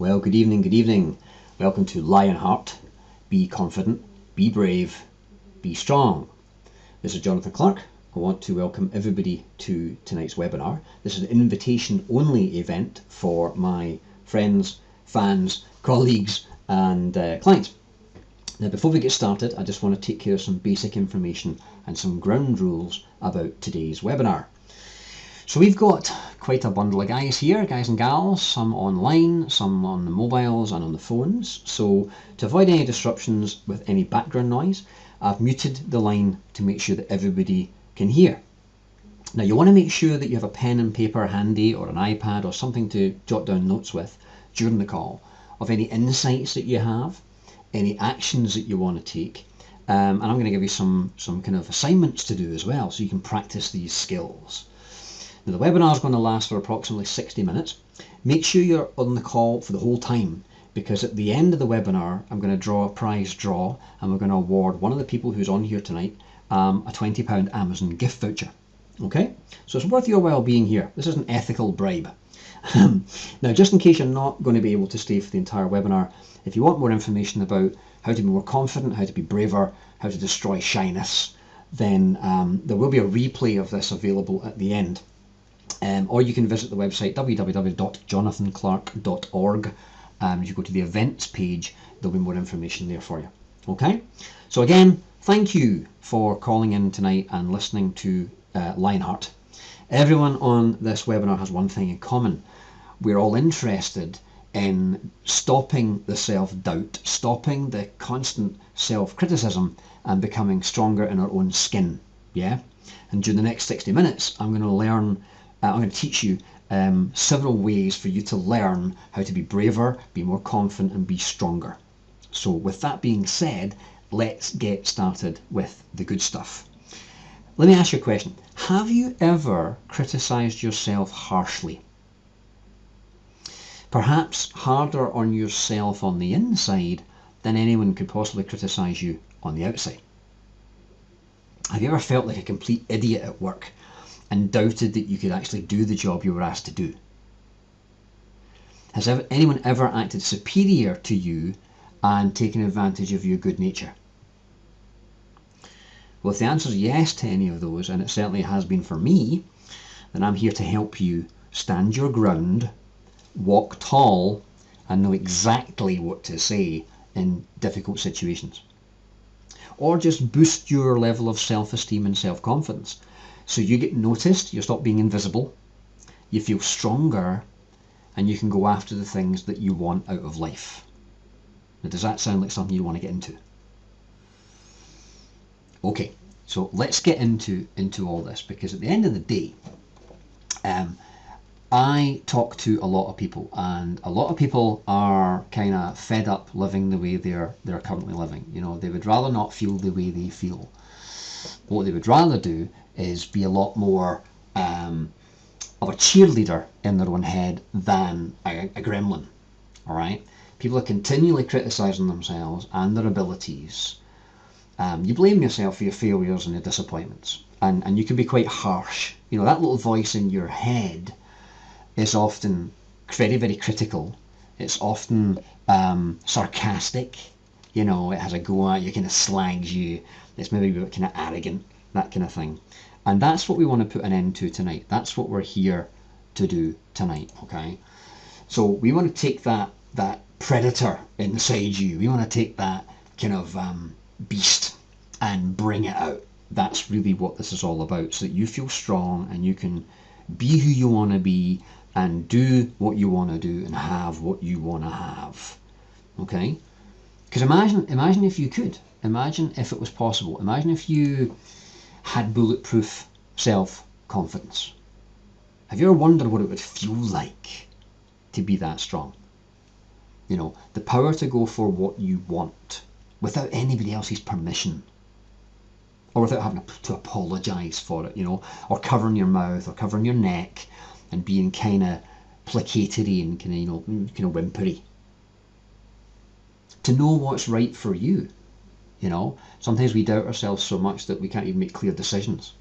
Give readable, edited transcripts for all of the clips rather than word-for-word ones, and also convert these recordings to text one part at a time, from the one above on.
Well, good evening, good evening. Welcome to Lionheart. Be confident, be brave, be strong. This is Jonathan Clark. I want to welcome everybody to tonight's webinar. This is an invitation-only event for my friends, fans, colleagues, and clients. Now, before we get started, I just want to take care of some basic information and some ground rules about today's webinar. So we've got quite a bundle of guys here, guys and gals, some online, some on the mobiles and on the phones. So to avoid any disruptions with any background noise, I've muted the line to make sure that everybody can hear. Now you want to make sure that you have a pen and paper handy or an iPad or something to jot down notes with during the call of any insights that you have, any actions that you want to take, and I'm going to give you some kind of assignments to do as well so you can practice these skills. Now, the webinar is going to last for approximately 60 minutes. Make sure you're on the call for the whole time, because at the end of the webinar, I'm going to draw a prize draw, and we're going to award one of the people who's on here tonight a £20 Amazon gift voucher. Okay? So it's worth your while being here. This is an ethical bribe. Now, just in case you're not going to be able to stay for the entire webinar, if you want more information about how to be more confident, how to be braver, how to destroy shyness, then there will be a replay of this available at the end. Or you can visit the website www.jonathanclark.org. If you go to the events page, there'll be more information there for you. Okay? So again, thank you for calling in tonight and listening to Lionheart. Everyone on this webinar has one thing in common. We're all interested in stopping the self-doubt, stopping the constant self-criticism, and becoming stronger in our own skin. Yeah? And during the next 60 minutes, I'm going to teach you several ways for you to learn how to be braver, be more confident, and be stronger. So with that being said, let's get started with the good stuff. Let me ask you a question. Have you ever criticized yourself harshly? Perhaps harder on yourself on the inside than anyone could possibly criticize you on the outside. Have you ever felt like a complete idiot at work and doubted that you could actually do the job you were asked to do? Has anyone ever acted superior to you and taken advantage of your good nature? Well, if the answer is yes to any of those, and it certainly has been for me, then I'm here to help you stand your ground, walk tall, and know exactly what to say in difficult situations. Or just boost your level of self-esteem and self-confidence. So you get noticed, you stop being invisible, you feel stronger, and you can go after the things that you want out of life. Now, does that sound like something you want to get into? Okay, so let's get into all this, because at the end of the day, I talk to a lot of people, and a lot of people are kind of fed up living the way they're currently living. You know, they would rather not feel the way they feel. What they would rather do is be a lot more of a cheerleader in their own head than a gremlin. All right? People are continually criticizing themselves and their abilities. You blame yourself for your failures and your disappointments, and you can be quite harsh. You know, that little voice in your head is often very, very critical. It's often sarcastic. You know, it has a go at you, kind of slags you. It's maybe a bit kind of arrogant, that kind of thing. And that's what we want to put an end to tonight. That's what we're here to do tonight, okay? So we want to take that predator inside you. We want to take that kind of beast and bring it out. That's really what this is all about, so that you feel strong and you can be who you want to be and do what you want to do and have what you want to have, okay? Because imagine if you could. Imagine if it was possible. Imagine if you had bulletproof self-confidence. Have you ever wondered what it would feel like to be that strong? You know, the power to go for what you want without anybody else's permission, or without having to apologize for it, you know, or covering your mouth or covering your neck and being kind of placatory and kind of whimpery. To know what's right for you. You know, sometimes we doubt ourselves so much that we can't even make clear decisions.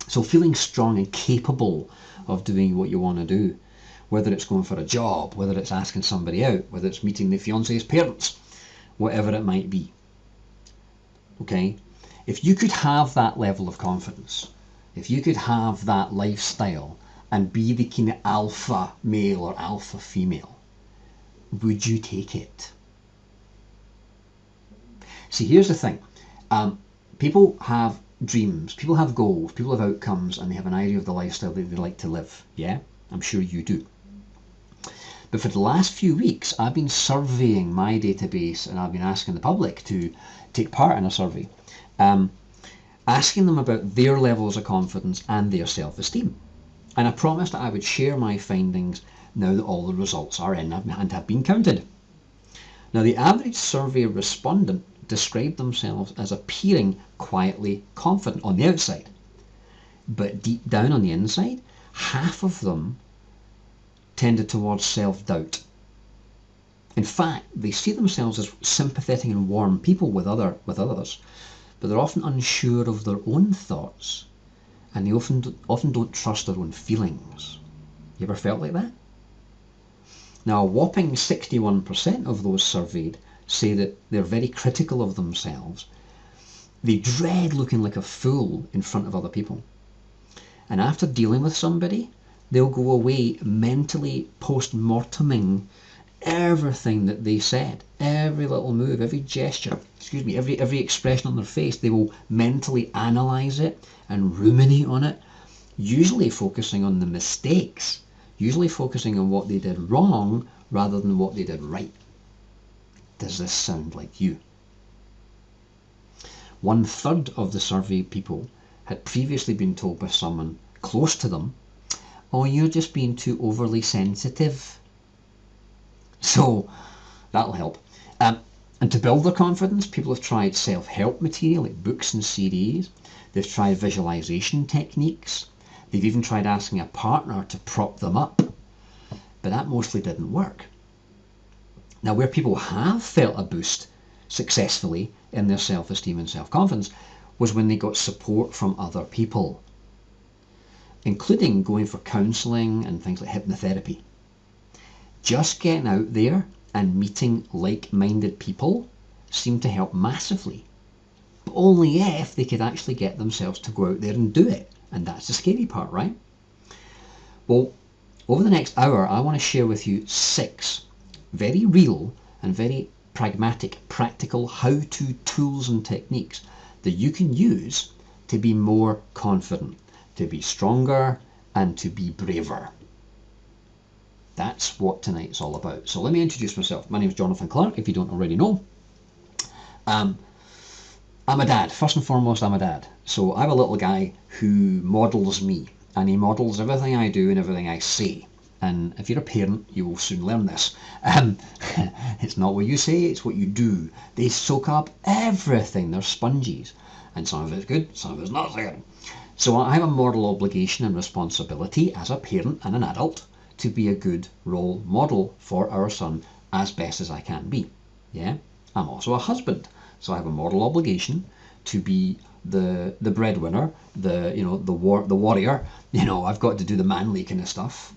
So feeling strong and capable of doing what you want to do whether it's going for a job, whether it's asking somebody out, whether it's meeting the fiance's parents, whatever it might be. Okay? If you could have that level of confidence, if you could have that lifestyle and be the kind of alpha male or alpha female, would you take it? See, here's the thing. People have dreams, people have goals, people have outcomes, and they have an idea of the lifestyle that they like to live. Yeah? I'm sure you do. But for the last few weeks, I've been surveying my database, and I've been asking the public to take part in a survey, asking them about their levels of confidence and their self-esteem. And I promised that I would share my findings now that all the results are in and have been counted. Now, the average survey respondent described themselves as appearing quietly confident on the outside. But deep down on the inside, half of them tended towards self-doubt. In fact, they see themselves as sympathetic and warm people with others, but they're often unsure of their own thoughts, and they often don't trust their own feelings. You ever felt like that? Now, a whopping 61% of those surveyed say that they're very critical of themselves. They dread looking like a fool in front of other people. And after dealing with somebody, they'll go away mentally post-morteming everything that they said, every little move, every gesture, every expression on their face. They will mentally analyze it and ruminate on it, usually focusing on the mistakes, usually focusing on what they did wrong rather than what they did right. Does this sound like you? 1/3 of the survey people had previously been told by someone close to them, "Oh, you're just being too overly sensitive." So that'll help. And to build their confidence, people have tried self-help material like books and CDs. They've tried visualization techniques. They've even tried asking a partner to prop them up. But that mostly didn't work. Now, where people have felt a boost successfully in their self-esteem and self-confidence was when they got support from other people, including going for counselling and things like hypnotherapy. Just getting out there and meeting like-minded people seemed to help massively, but only if they could actually get themselves to go out there and do it. And that's the scary part, right? Well, over the next hour, I want to share with you 6 very real and very pragmatic, practical how-to tools and techniques that you can use to be more confident, to be stronger, and to be braver. That's what tonight's all about. So let me introduce myself. My name is Jonathan Clark, if you don't already know. I'm a dad. First and foremost, I'm a dad. So I have a little guy who models me, and he models everything I do and everything I say. And if you're a parent, you will soon learn this. It's not what you say, it's what you do. They soak up everything. They're sponges. And some of it's good, some of it's not so good. So I have a moral obligation and responsibility as a parent and an adult to be a good role model for our son as best as I can be. Yeah? I'm also a husband, so I have a moral obligation to be the breadwinner, the warrior. I've got to do the manly kind of stuff.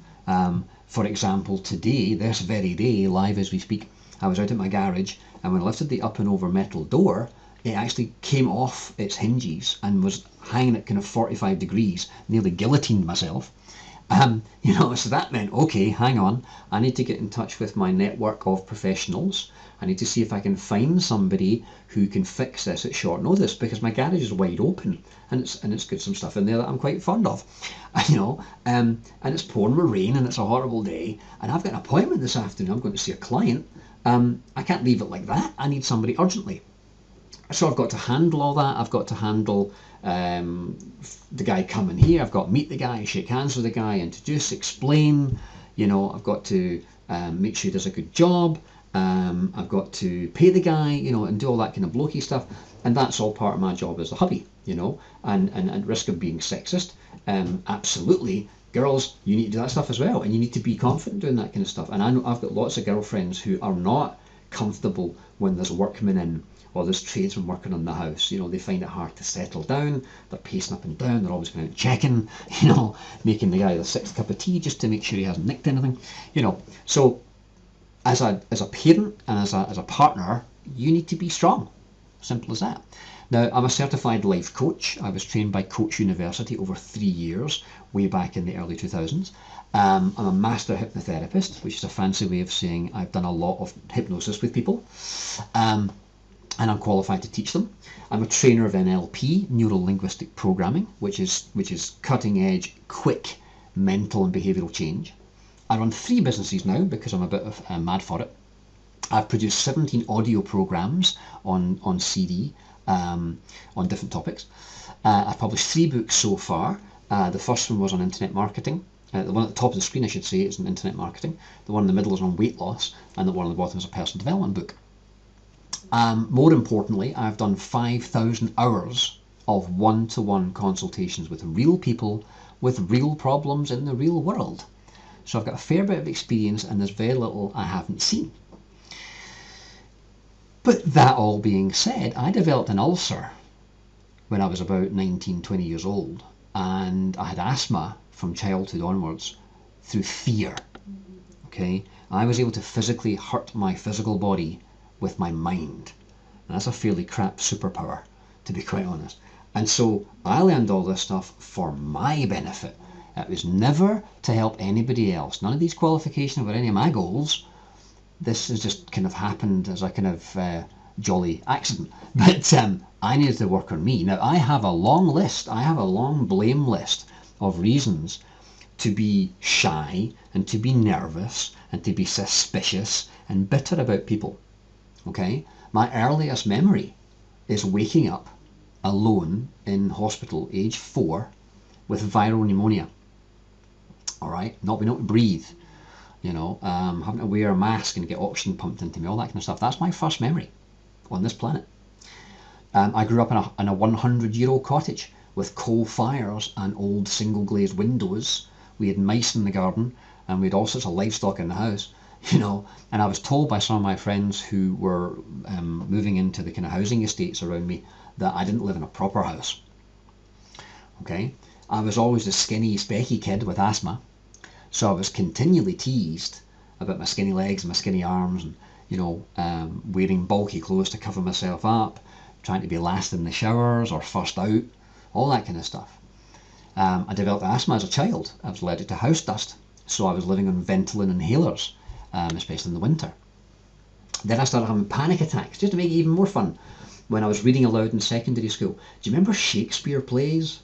For example, today, this very day, live as we speak, I was out at my garage, and when I lifted the up and over metal door, it actually came off its hinges and was hanging at kind of 45 degrees, nearly guillotined myself. So that meant, okay, hang on, I need to get in touch with my network of professionals. I need to see if I can find somebody who can fix this at short notice, because my garage is wide open and it's got some stuff in there that I'm quite fond of, and it's pouring with rain and it's a horrible day, and I've got an appointment this afternoon. I'm going to see a client. I can't leave it like that. I need somebody urgently. So I've got to handle all that. I've got to handle the guy coming here. I've got to meet the guy, shake hands with the guy, introduce, explain. I've got to make sure he does a good job. I've got to pay the guy, and do all that kind of blokey stuff. And that's all part of my job as a hubby, and at risk of being sexist. Absolutely, girls, you need to do that stuff as well. And you need to be confident doing that kind of stuff. And I know I've got lots of girlfriends who are not comfortable when there's workmen in, or there's tradesmen working on the house. They find it hard to settle down. They're pacing up and down. They're always going out checking, making the guy the sixth cup of tea just to make sure he hasn't nicked anything. So as a parent and as a partner, you need to be strong. Simple as that. Now, I'm a certified life coach. I was trained by Coach University over 3 years, way back in the early 2000s. I'm a master hypnotherapist, which is a fancy way of saying I've done a lot of hypnosis with people. And I'm qualified to teach them. I'm a trainer of NLP, neuro-linguistic programming, which is cutting-edge, quick mental and behavioural change. I run 3 businesses now because I'm a bit of mad for it. I've produced 17 audio programs on CD on different topics. I've published 3 books so far. The first one was on internet marketing. The one at the top of the screen, I should say, is on internet marketing. The one in the middle is on weight loss, and the one on the bottom is a personal development book. More importantly, I've done 5,000 hours of one-to-one consultations with real people with real problems in the real world. So I've got a fair bit of experience, and there's very little I haven't seen. But that all being said, I developed an ulcer when I was about 19, 20 years old, and I had asthma from childhood onwards through fear. Okay, I was able to physically hurt my physical body with my mind. And that's a fairly crap superpower, to be quite honest. And so I learned all this stuff for my benefit. It was never to help anybody else. None of these qualifications were any of my goals. This has just kind of happened as a kind of jolly accident. But I needed to work on me. Now, I have a long blame list of reasons to be shy and to be nervous and to be suspicious and bitter about people. Okay? My earliest memory is waking up alone in hospital, age 4, with viral pneumonia. All right? Not being able to breathe. Having to wear a mask and get oxygen pumped into me, all that kind of stuff. That's my first memory on this planet. I grew up in a 100-year-old cottage with coal fires and old single glazed windows. We had mice in the garden, and we had all sorts of livestock in the house, and I was told by some of my friends who were moving into the kind of housing estates around me that I didn't live in a proper house. Okay, I was always the skinny, specky kid with asthma. So I was continually teased about my skinny legs and my skinny arms and, wearing bulky clothes to cover myself up, trying to be last in the showers or first out, all that kind of stuff. I developed asthma as a child. I was allergic to house dust, so I was living on Ventolin inhalers, especially in the winter. Then I started having panic attacks, just to make it even more fun, when I was reading aloud in secondary school. Do you remember Shakespeare plays?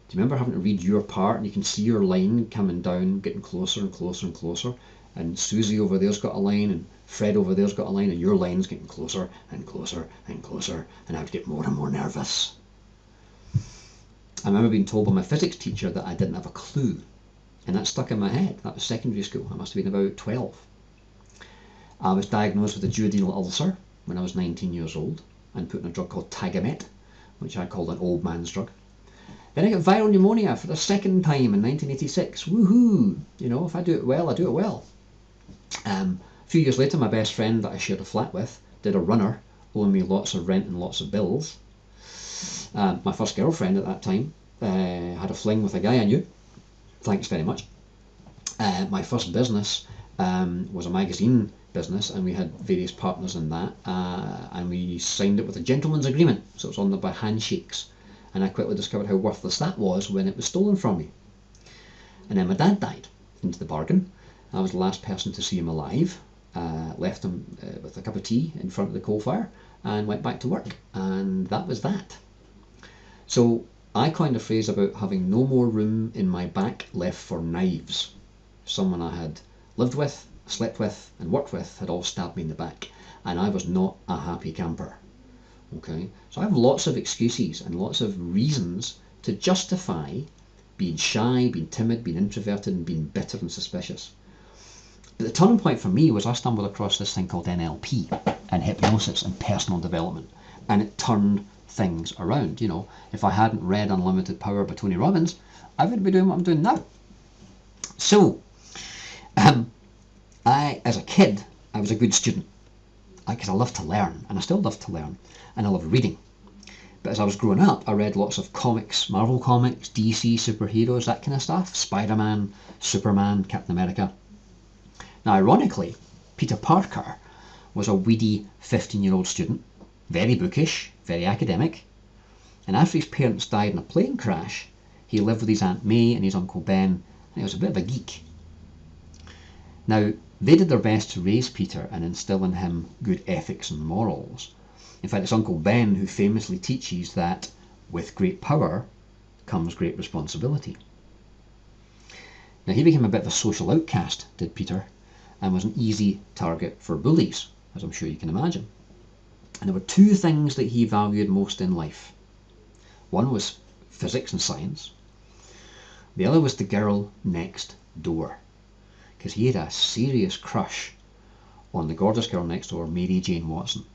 Do you remember having to read your part and you can see your line coming down, getting closer and closer and closer, and Susie over there's got a line and Fred over there's got a line, and your line's getting closer and closer and closer, and I would get more and more nervous. I remember being told by my physics teacher that I didn't have a clue, and that stuck in my head. That was secondary school. I must have been about 12. I was diagnosed with a duodenal ulcer when I was 19 years old and put on a drug called Tagamet, which I called an old man's drug. Then I got viral pneumonia for the second time in 1986. Woohoo! If I do it well, I do it well. A few years later, my best friend that I shared a flat with did a runner, owing me lots of rent and lots of bills. My first girlfriend at that time had a fling with a guy I knew. Thanks very much. My first business was a magazine business, and we had various partners in that, and we signed it with a gentleman's agreement, so it was on there by handshakes. And I quickly discovered how worthless that was when it was stolen from me. And then my dad died into the bargain. I was the last person to see him alive. Left him with a cup of tea in front of the coal fire and went back to work. And that was that. So I coined a phrase about having no more room in my back left for knives. Someone I had lived with, slept with and worked with had all stabbed me in the back. And I was not a happy camper. Okay, so I have lots of excuses and lots of reasons to justify being shy, being timid, being introverted, and being bitter and suspicious. But the turning point for me was I stumbled across this thing called NLP and hypnosis and personal development, and it turned things around. If I hadn't read Unlimited Power by Tony Robbins, I wouldn't be doing what I'm doing now. So, as a kid, I was a good student. because I love to learn, and I still love to learn, and I love reading. But as I was growing up, I read lots of comics, Marvel comics, DC, superheroes, that kind of stuff. Spider-Man, Superman, Captain America. Now, ironically, Peter Parker was a weedy 15-year-old student, very bookish, very academic. And after his parents died in a plane crash, he lived with his Aunt May and his Uncle Ben, and he was a bit of a geek. Now, they did their best to raise Peter and instill in him good ethics and morals. In fact, it's Uncle Ben who famously teaches that with great power comes great responsibility. Now, he became a bit of a social outcast, did Peter, and was an easy target for bullies, as I'm sure you can imagine. And there were two things that he valued most in life. One was physics and science. The other was the girl next door, because he had a serious crush on the gorgeous girl next door, Mary Jane Watson.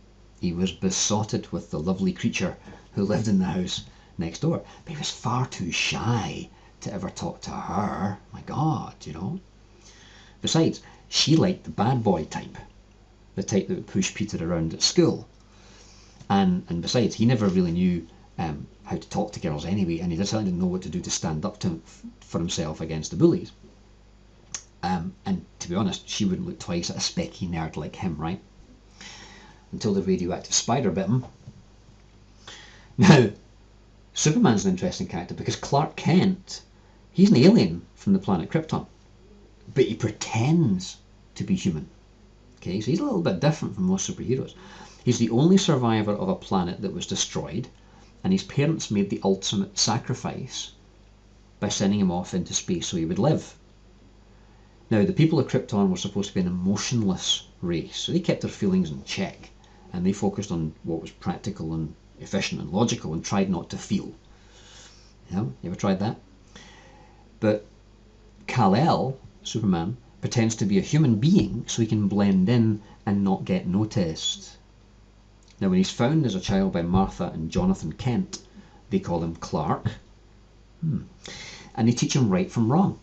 He was besotted with the lovely creature who lived in the house next door, but he was far too shy to ever talk to her. My God, Besides, she liked the bad boy type, the type that would push Peter around at school. And besides, he never really knew how to talk to girls anyway, and he certainly didn't know what to do to stand up for himself against the bullies. And to be honest, she wouldn't look twice at a specky nerd like him, right? Until the radioactive spider bit him. Now, Superman's an interesting character because Clark Kent, he's an alien from the planet Krypton, but he pretends to be human. Okay, so he's a little bit different from most superheroes. He's the only survivor of a planet that was destroyed, and his parents made the ultimate sacrifice by sending him off into space so he would live. Now, the people of Krypton were supposed to be an emotionless race, so they kept their feelings in check, and they focused on what was practical and efficient and logical and tried not to feel. You ever tried that? But Kal-El, Superman, pretends to be a human being so he can blend in and not get noticed. Now, when he's found as a child by Martha and Jonathan Kent, they call him Clark, and they teach him right from wrong.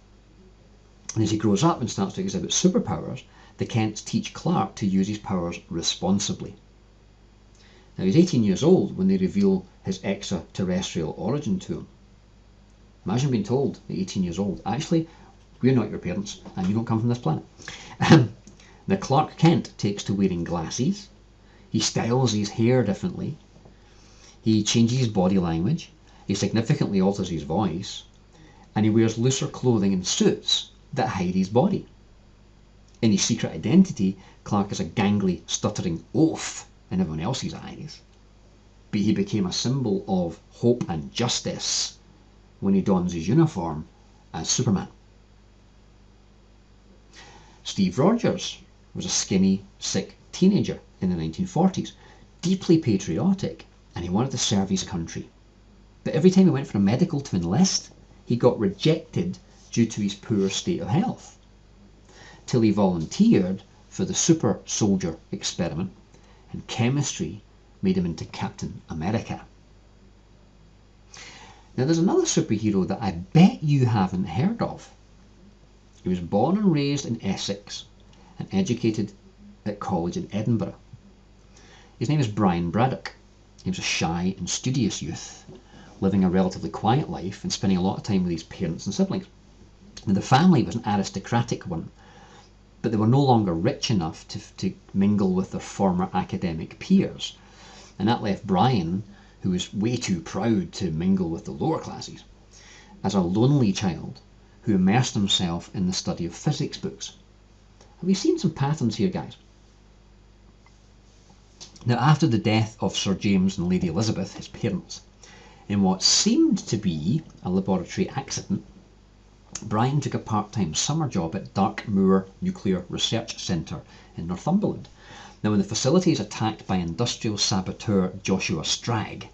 And as he grows up and starts to exhibit superpowers, the Kents teach Clark to use his powers responsibly. Now, he's 18 years old when they reveal his extraterrestrial origin to him. Imagine being told at 18 years old, actually, we're not your parents and you don't come from this planet. Now, Clark Kent takes to wearing glasses. He styles his hair differently. He changes his body language. He significantly alters his voice. And he wears looser clothing and suits that hide his body. In his secret identity, Clark is a gangly, stuttering oaf in everyone else's eyes. But he became a symbol of hope and justice when he dons his uniform as Superman. Steve Rogers was a skinny, sick teenager in the 1940s, deeply patriotic, and he wanted to serve his country. But every time he went for a medical to enlist, he got rejected due to his poor state of health, till he volunteered for the super soldier experiment, and chemistry made him into Captain America. Now, there's another superhero that I bet you haven't heard of. He was born and raised in Essex and educated at college in Edinburgh. His name is Brian Braddock. He was a shy and studious youth, living a relatively quiet life and spending a lot of time with his parents and siblings. Now, the family was an aristocratic one, but they were no longer rich enough to mingle with their former academic peers. And that left Brian, who was way too proud to mingle with the lower classes, as a lonely child who immersed himself in the study of physics books. Have we seen some patterns here, guys? Now, after the death of Sir James and Lady Elizabeth, his parents, in what seemed to be a laboratory accident, Brian took a part-time summer job at Dartmoor Nuclear Research Centre in Northumberland. Now, when the facility is attacked by industrial saboteur Joshua Stragg,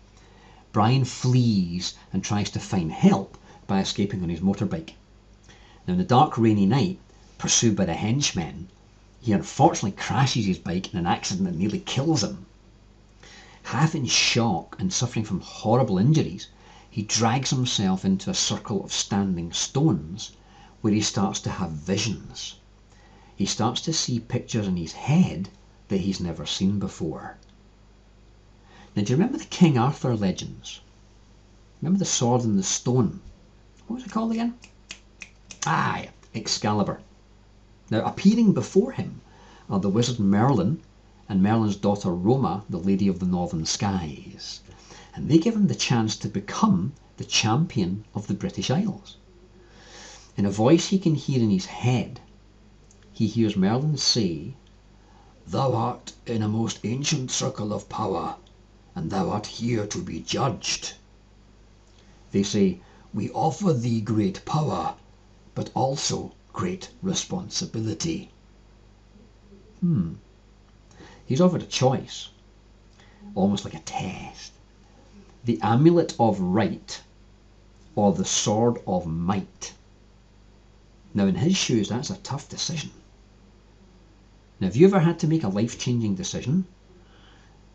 Brian flees and tries to find help by escaping on his motorbike. Now, in the dark, rainy night, pursued by the henchmen, he unfortunately crashes his bike in an accident that nearly kills him. Half in shock and suffering from horrible injuries, he drags himself into a circle of standing stones where he starts to have visions. He starts to see pictures in his head that he's never seen before. Now, do you remember the King Arthur legends? Remember the sword and the stone? What was it called again? Excalibur. Now, appearing before him are the wizard Merlin and Merlin's daughter Roma, the Lady of the Northern Skies. And they give him the chance to become the champion of the British Isles. In a voice he can hear in his head, he hears Merlin say, "Thou art in a most ancient circle of power, and thou art here to be judged." They say, "We offer thee great power, but also great responsibility." He's offered a choice, almost like a test. The amulet of right or the sword of might. Now, in his shoes, that's a tough decision. Now, have you ever had to make a life-changing decision?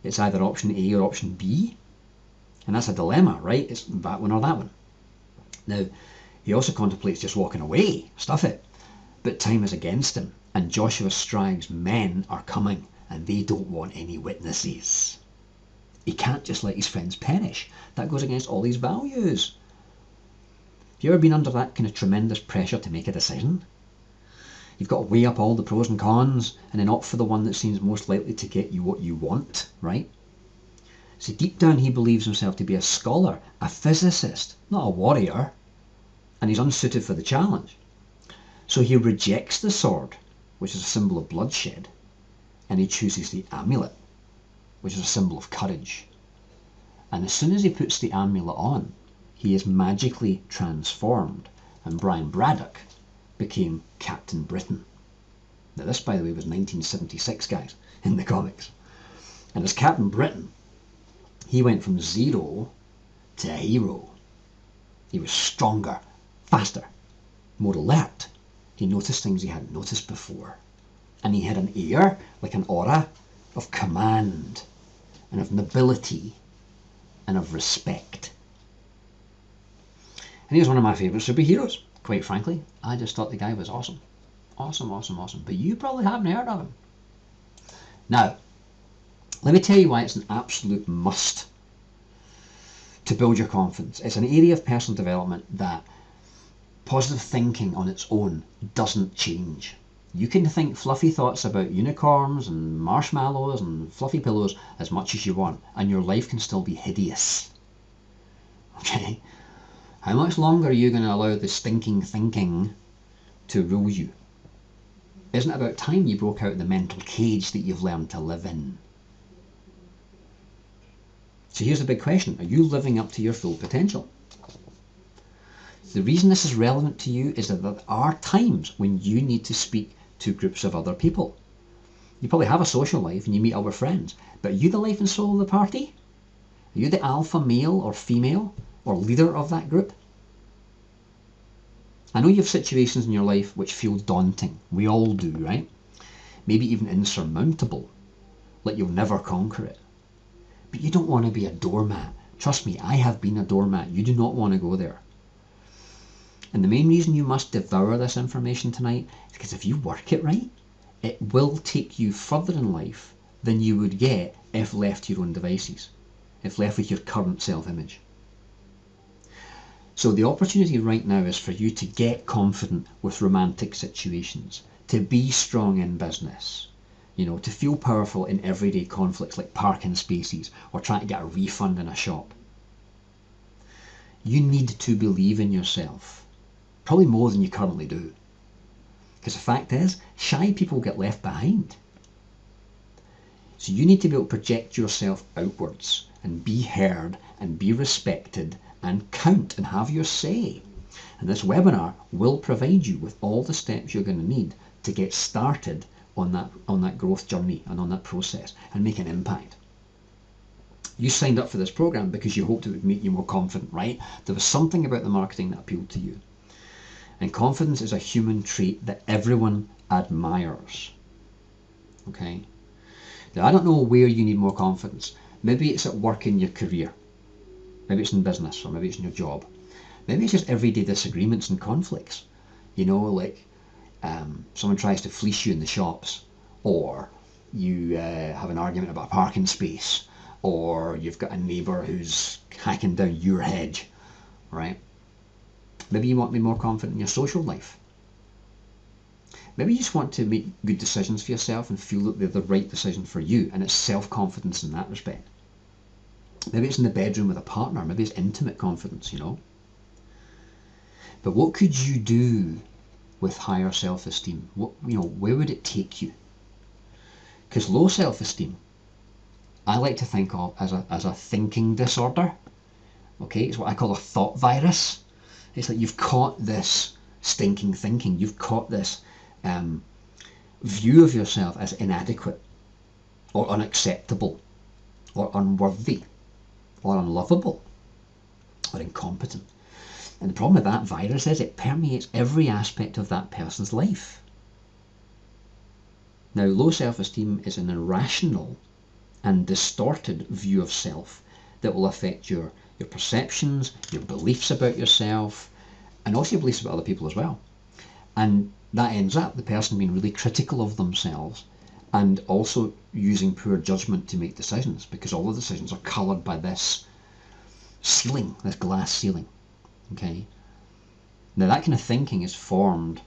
It's either option A or option B. And that's a dilemma, right? It's that one or that one. Now, he also contemplates just walking away, stuff it. But time is against him, and Joshua Strive's men are coming, and they don't want any witnesses. He can't just let his friends perish. That goes against all his values. Have you ever been under that kind of tremendous pressure to make a decision? You've got to weigh up all the pros and cons, and then opt for the one that seems most likely to get you what you want, right? See, deep down he believes himself to be a scholar, a physicist, not a warrior, and he's unsuited for the challenge. So he rejects the sword, which is a symbol of bloodshed, and he chooses the amulet, which is a symbol of courage. And as soon as he puts the amulet on, he is magically transformed, and Brian Braddock became Captain Britain. Now this, by the way, was 1976, guys, in the comics. And as Captain Britain, he went from zero to a hero. He was stronger, faster, more alert. He noticed things he hadn't noticed before. And he had an air, like an aura, of command, and of nobility, and of respect. And he was one of my favourite superheroes, quite frankly. I just thought the guy was awesome. Awesome. But you probably haven't heard of him. Now, let me tell you why it's an absolute must to build your confidence. It's an area of personal development that positive thinking on its own doesn't change. You can think fluffy thoughts about unicorns and marshmallows and fluffy pillows as much as you want, and your life can still be hideous. Okay? How much longer are you going to allow the stinking thinking to rule you? Isn't it about time you broke out of the mental cage that you've learned to live in? So here's the big question. Are you living up to your full potential? The reason this is relevant to you is that there are times when you need to speak to groups of other people. You probably have a social life and you meet other friends, but are you the life and soul of the party? Are you the alpha male or female or leader of that group? I know you have situations in your life which feel daunting. We all do, right? Maybe even insurmountable, like you'll never conquer it. But you don't want to be a doormat. Trust me, I have been a doormat. You do not want to go there. And the main reason you must devour this information tonight is because if you work it right, it will take you further in life than you would get if left to your own devices, if left with your current self-image. So the opportunity right now is for you to get confident with romantic situations, to be strong in business, to feel powerful in everyday conflicts like parking spaces or trying to get a refund in a shop. You need to believe in yourself, probably more than you currently do. Because the fact is, shy people get left behind. So you need to be able to project yourself outwards and be heard and be respected and count and have your say. And this webinar will provide you with all the steps you're going to need to get started on that growth journey and on that process and make an impact. You signed up for this program because you hoped it would make you more confident, right? There was something about the marketing that appealed to you. And confidence is a human trait that everyone admires. Okay? Now, I don't know where you need more confidence. Maybe it's at work in your career. Maybe it's in business, or maybe it's in your job. Maybe it's just everyday disagreements and conflicts. Like someone tries to fleece you in the shops, or you have an argument about a parking space, or you've got a neighbour who's hacking down your hedge, right? Maybe you want to be more confident in your social life. Maybe you just want to make good decisions for yourself and feel that they're the right decision for you, and it's self-confidence in that respect. Maybe it's in the bedroom with a partner. Maybe it's intimate confidence, But what could you do with higher self-esteem? Where would it take you? Because low self-esteem, I like to think of as a thinking disorder. Okay, it's what I call a thought virus. It's like you've caught this stinking thinking. You've caught this view of yourself as inadequate, or unacceptable, or unworthy, or unlovable, or incompetent. And the problem with that virus is it permeates every aspect of that person's life. Now, low self-esteem is an irrational and distorted view of self that will affect your perceptions, your beliefs about yourself, and also your beliefs about other people as well. And that ends up the person being really critical of themselves and also using poor judgment to make decisions, because all the decisions are coloured by this ceiling, this glass ceiling. Okay. Now that kind of thinking is formed,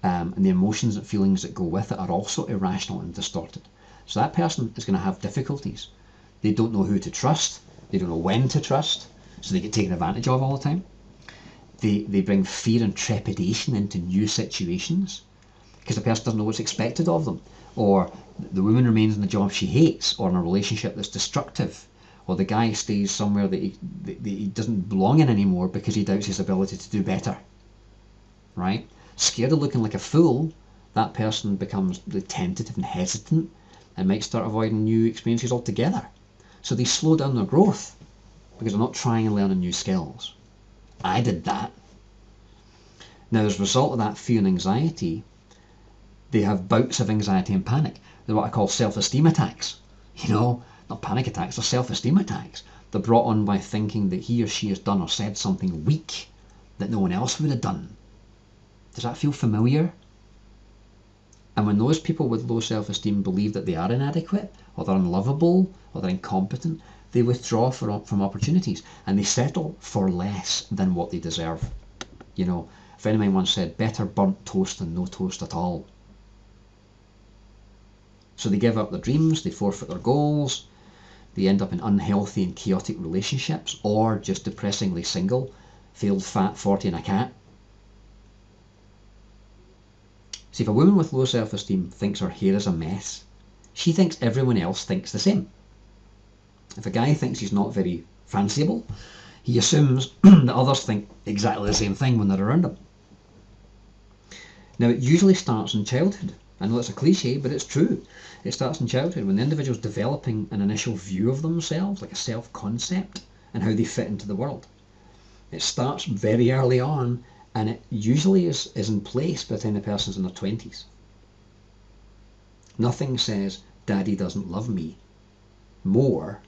and the emotions and feelings that go with it are also irrational and distorted. So that person is going to have difficulties. They don't know who to trust. They don't know when to trust. So they get taken advantage of all the time. They bring fear and trepidation into new situations because the person doesn't know what's expected of them. Or the woman remains in the job she hates, or in a relationship that's destructive. Or the guy stays somewhere that he doesn't belong in anymore because he doubts his ability to do better. Right? Scared of looking like a fool, that person becomes really tentative and hesitant and might start avoiding new experiences altogether. So they slow down their growth because they're not trying and learning new skills. I did that. Now, as a result of that fear and anxiety, they have bouts of anxiety and panic. They're what I call self-esteem attacks. Not panic attacks, they're self-esteem attacks. They're brought on by thinking that he or she has done or said something weak that no one else would have done. Does that feel familiar? And when those people with low self-esteem believe that they are inadequate, or they're unlovable, or they're incompetent, they withdraw from opportunities, and they settle for less than what they deserve. A friend of mine once said, better burnt toast than no toast at all. So they give up their dreams, they forfeit their goals, they end up in unhealthy and chaotic relationships, or just depressingly single, failed, fat, 40 and a cat. See, if a woman with low self-esteem thinks her hair is a mess, she thinks everyone else thinks the same. If a guy thinks he's not very fanciable, he assumes that others think exactly the same thing when they're around him. Now, it usually starts in childhood. I know that's a cliche, but it's true. It starts in childhood when the individual's developing an initial view of themselves, like a self-concept, and how they fit into the world. It starts very early on, and it usually is in place by the time the person's in their 20s. Nothing says, Daddy doesn't love me, more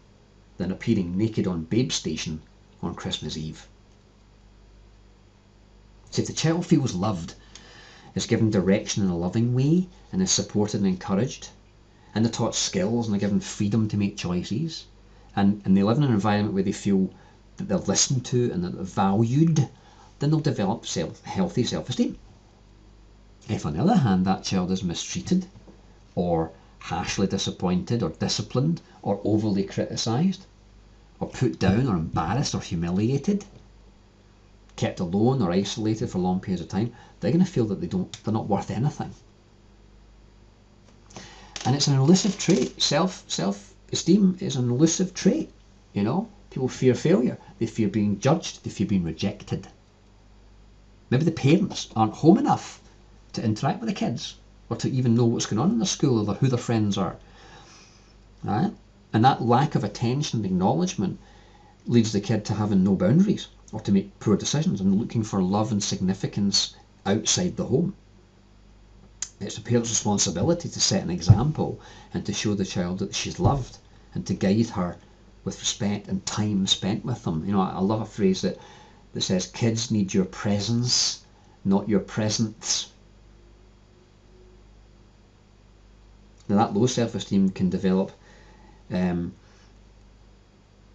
than appearing naked on Babe Station on Christmas Eve. So if the child feels loved, is given direction in a loving way, and is supported and encouraged, and they're taught skills and they're given freedom to make choices, and they live in an environment where they feel that they're listened to and that they're valued, then they'll develop healthy self-esteem. If on the other hand that child is mistreated, or harshly disappointed, or disciplined, or overly criticised, or put down, or embarrassed, or humiliated, kept alone or isolated for long periods of time, they're going to feel that they're not worth anything. And it's an elusive trait. Self-esteem is an elusive trait. People fear failure. They fear being judged. They fear being rejected. Maybe the parents aren't home enough to interact with the kids, or to even know what's going on in the school, or who their friends are. Right? And that lack of attention and acknowledgement leads the kid to having no boundaries, or to make poor decisions and looking for love and significance outside the home. It's a parent's responsibility to set an example and to show the child that she's loved, and to guide her with respect and time spent with them. I love a phrase that says, kids need your presence, not your presents. Now that low self-esteem can develop kind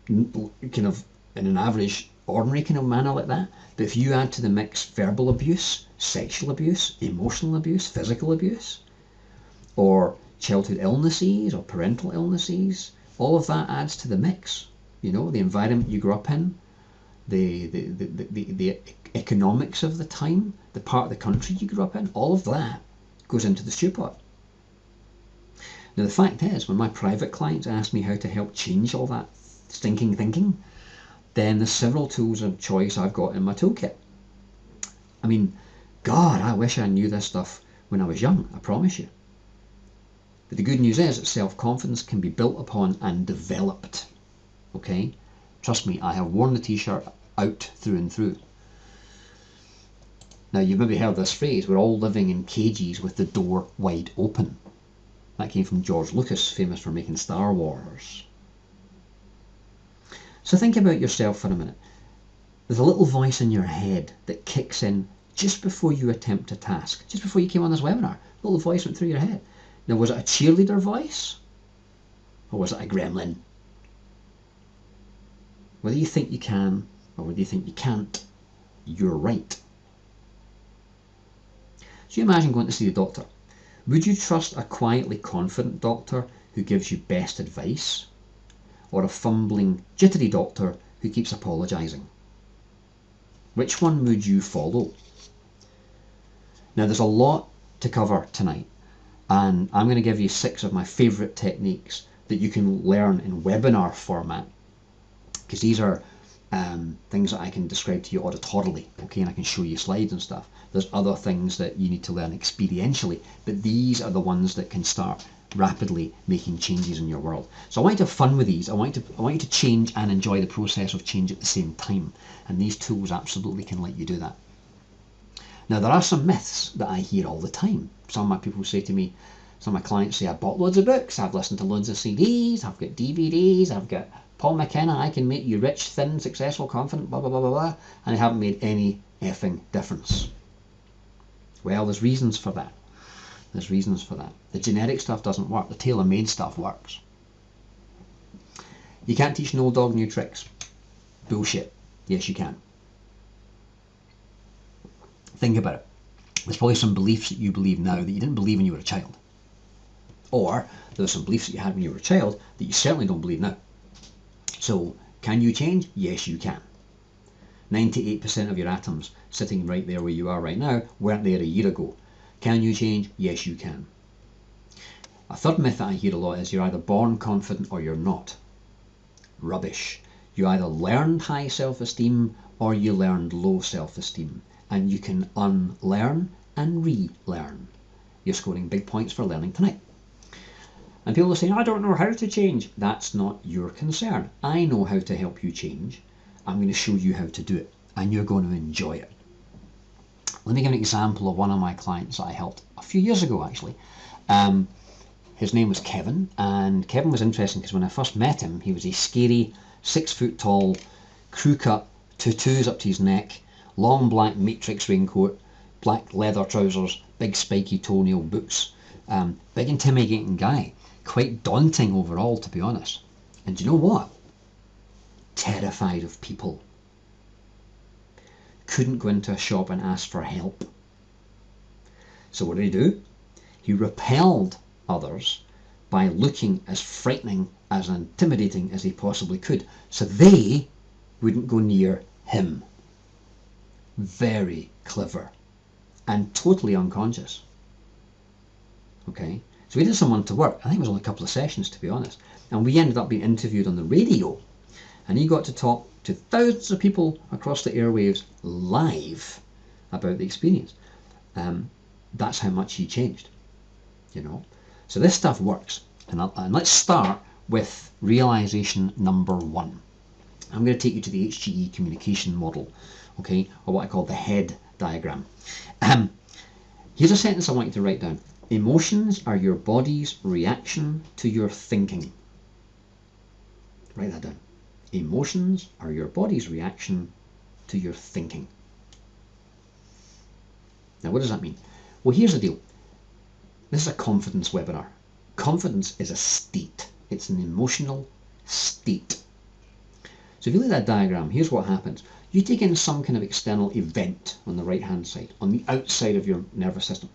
of in an average, ordinary kind of manner like that. But if you add to the mix verbal abuse, sexual abuse, emotional abuse, physical abuse, or childhood illnesses or parental illnesses, all of that adds to the mix. You know, the environment you grew up in, the economics of the time, the part of the country you grew up in, all of that goes into the stew pot. Now the fact is, when my private clients ask me how to help change all that stinking thinking, then there's several tools of choice I've got in my toolkit. I mean, God, I wish I knew this stuff when I was young, I promise you. But the good news is that self-confidence can be built upon and developed. Okay? Trust me, I have worn the t-shirt out through and through. Now, you've maybe heard this phrase, we're all living in cages with the door wide open. That came from George Lucas, famous for making Star Wars. So think about yourself for a minute. There's a little voice in your head that kicks in just before you attempt a task, just before you came on this webinar. A little voice went through your head. Now, was it a cheerleader voice? Or was it a gremlin? Whether you think you can, or whether you think you can't, you're right. So you imagine going to see the doctor. Would you trust a quietly confident doctor who gives you best advice? Or a fumbling, jittery doctor who keeps apologising? Which one would you follow? Now, there's a lot to cover tonight, and I'm going to give you 6 of my favourite techniques that you can learn in webinar format, because these are things that I can describe to you auditorily, okay, and I can show you slides and stuff. There's other things that you need to learn experientially, but these are the ones that can start rapidly making changes in your world. So I want you to have fun with these. I want you to change and enjoy the process of change at the same time, and these tools absolutely can let you do that. Now, there are some myths that I hear all the time. Some of my people say to me, some of my clients say, I bought loads of books, I've listened to loads of CDs, I've got DVDs, I've got Paul McKenna, I can make you rich, thin, successful, confident, blah, blah, blah, blah, blah, and I haven't made any effing difference. Well, there's reasons for that. There's reasons for that. The generic stuff doesn't work. The tailor-made stuff works. You can't teach an old dog new tricks. Bullshit. Yes, you can. Think about it. There's probably some beliefs that you believe now that you didn't believe when you were a child. Or there's some beliefs that you had when you were a child that you certainly don't believe now. So, can you change? Yes, you can. 98% of your atoms sitting right there where you are right now weren't there a year ago. Can you change? Yes, you can. A third myth that I hear a lot is you're either born confident or you're not. Rubbish. You either learned high self-esteem or you learned low self-esteem. And you can unlearn and relearn. You're scoring big points for learning tonight. And people are saying, I don't know how to change. That's not your concern. I know how to help you change. I'm going to show you how to do it. And you're going to enjoy it. Let me give an example of one of my clients that I helped a few years ago, actually. His name was Kevin, and Kevin was interesting because when I first met him, he was a scary, 6 foot tall, crew cut, tattoos up to his neck, long black matrix raincoat, black leather trousers, big spiky toenail boots. Big intimidating guy, quite daunting overall, to be honest. And do you know what? Terrified of people. Couldn't go into a shop and ask for help. So what did he do? He repelled others by looking as frightening, as intimidating as he possibly could, so they wouldn't go near him. Very clever and totally unconscious. Okay, so we did someone to work. I think it was only a couple of sessions, to be honest, and we ended up being interviewed on the radio, and he got to talk to thousands of people across the airwaves live about the experience. That's how much he changed, you know. So this stuff works, and let's start with realization number 1. I'm going to take you to the HGE communication model, okay, or what I call the head diagram. Here's a sentence I want you to write down. Emotions are your body's reaction to your thinking. Write that down. Emotions are your body's reaction to your thinking. Now, what does that mean? Well, here's the deal. This is a confidence webinar. Confidence is a state. It's an emotional state. So if you look at that diagram, here's what happens. You take in some kind of external event on the right hand side, on the outside of your nervous system.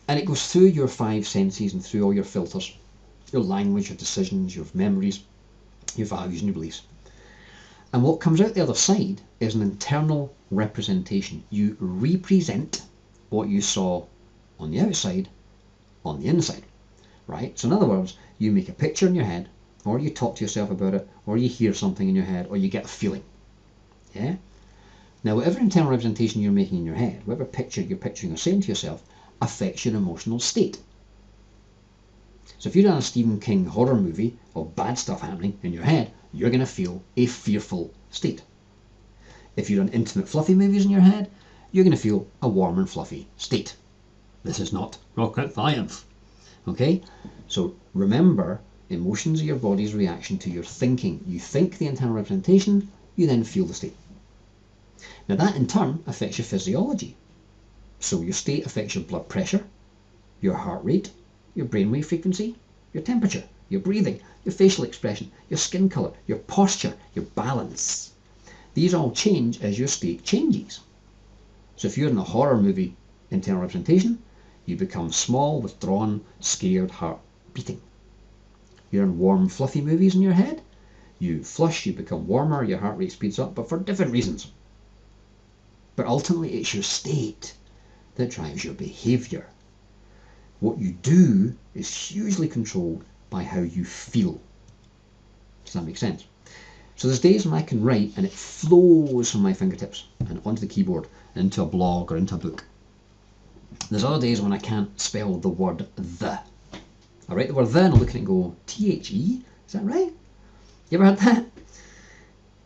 And it goes through your 5 senses and through all your filters, your language, your decisions, your memories, your values and your beliefs. And what comes out the other side is an internal representation. You represent what you saw on the outside on the inside, right? So in other words, you make a picture in your head, or you talk to yourself about it, or you hear something in your head, or you get a feeling. Yeah? Now, whatever internal representation you're making in your head, whatever picture you're picturing or saying to yourself, affects your emotional state. So if you're in a Stephen King horror movie of bad stuff happening in your head, you're going to feel a fearful state. If you're in intimate fluffy movies in your head, you're going to feel a warm and fluffy state. This is not rocket science. Okay? So remember, emotions are your body's reaction to your thinking. You think the internal representation, you then feel the state. Now that in turn affects your physiology. So your state affects your blood pressure, your heart rate, your brainwave frequency, your temperature, your breathing, your facial expression, your skin colour, your posture, your balance. These all change as your state changes. So if you're in a horror movie internal representation, you become small, withdrawn, scared, heart beating. You're in warm, fluffy movies in your head, you flush, you become warmer, your heart rate speeds up, but for different reasons. But ultimately it's your state that drives your behaviour. What you do is hugely controlled by how you feel. Does that make sense? So there's days when I can write and it flows from my fingertips and onto the keyboard and into a blog or into a book. There's other days when I can't spell the word the. I write the word the and I look at it and go, T-H-E? Is that right? You ever heard that?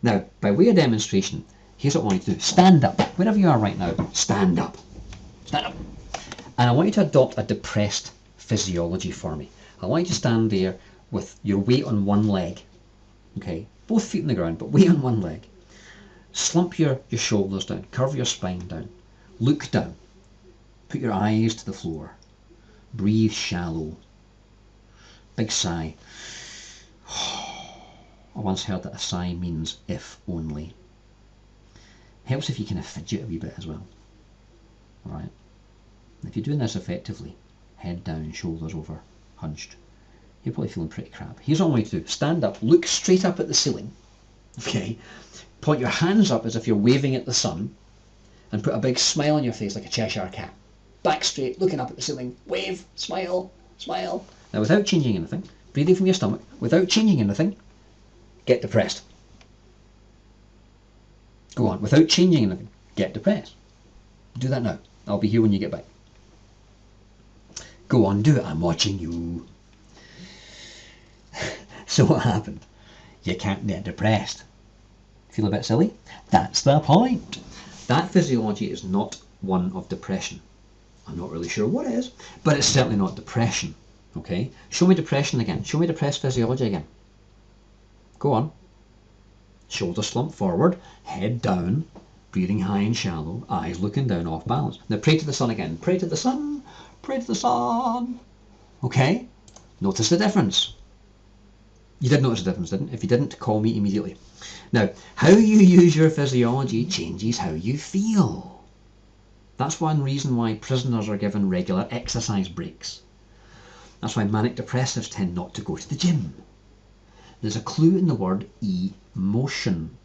Now, by way of demonstration, here's what I want you to do. Stand up. Wherever you are right now, stand up. Stand up. And I want you to adopt a depressed physiology for me. I want you to stand there with your weight on one leg. Okay? Both feet on the ground, but weight on one leg. Slump your shoulders down. Curve your spine down. Look down. Put your eyes to the floor. Breathe shallow. Big sigh. I once heard that a sigh means if only. Helps if you kind of fidget a wee bit as well. Alright? If you're doing this effectively, head down, shoulders over, hunched, you're probably feeling pretty crap. Here's what I want you to do. Stand up, look straight up at the ceiling. Okay? Point your hands up as if you're waving at the sun, and put a big smile on your face like a Cheshire cat. Back straight, looking up at the ceiling, wave, smile, smile. Now without changing anything, breathing from your stomach, without changing anything, get depressed. Go on, without changing anything, get depressed. Do that now. I'll be here when you get back. Go on, do it. I'm watching you. So what happened? You can't get depressed. Feel a bit silly? That's the point. That physiology is not one of depression. I'm not really sure what is, but it's certainly not depression. Okay? Show me depression again. Show me depressed physiology again. Go on. Shoulders slumped forward, head down, breathing high and shallow, eyes looking down off balance. Now pray to the sun again. Pray to the sun. Pray to the sun. Okay? Notice the difference. You did notice the difference, didn't you? If you didn't, call me immediately. Now, how you use your physiology changes how you feel. That's one reason why prisoners are given regular exercise breaks. That's why manic depressives tend not to go to the gym. There's a clue in the word emotion.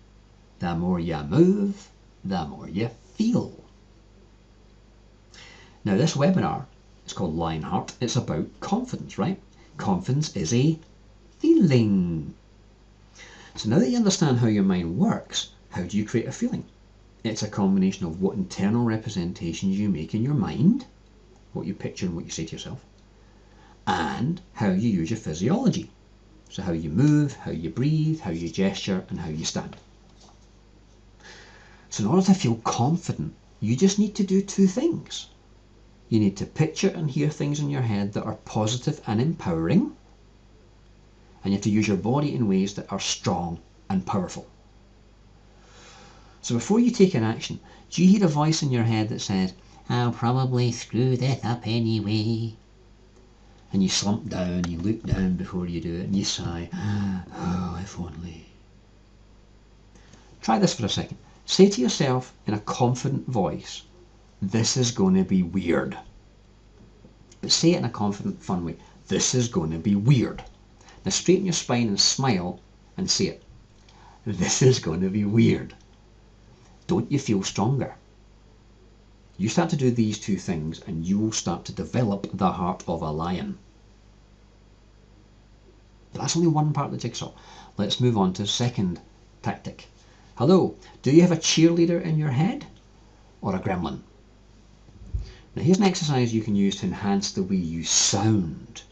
The more you move, the more you feel. Now this webinar is called Lionheart. It's about confidence, right? Confidence is a feeling. So now that you understand how your mind works, how do you create a feeling? It's a combination of what internal representations you make in your mind, what you picture and what you say to yourself, and how you use your physiology. So how you move, how you breathe, how you gesture, and how you stand. So in order to feel confident, you just need to do two things. You need to picture and hear things in your head that are positive and empowering, and you have to use your body in ways that are strong and powerful. So before you take an action, do you hear a voice in your head that says, I'll probably screw this up anyway? And you slump down, you look down before you do it, and you sigh, oh, if only. Try this for a second. Say to yourself in a confident voice, this is going to be weird. But say it in a confident, fun way. This is going to be weird. Now straighten your spine and smile and say it. This is going to be weird. Don't you feel stronger? You start to do these two things and you will start to develop the heart of a lion. But that's only one part of the jigsaw. Let's move on to the second tactic. Hello, do you have a cheerleader in your head or a gremlin? Now here's an exercise you can use to enhance the way you sound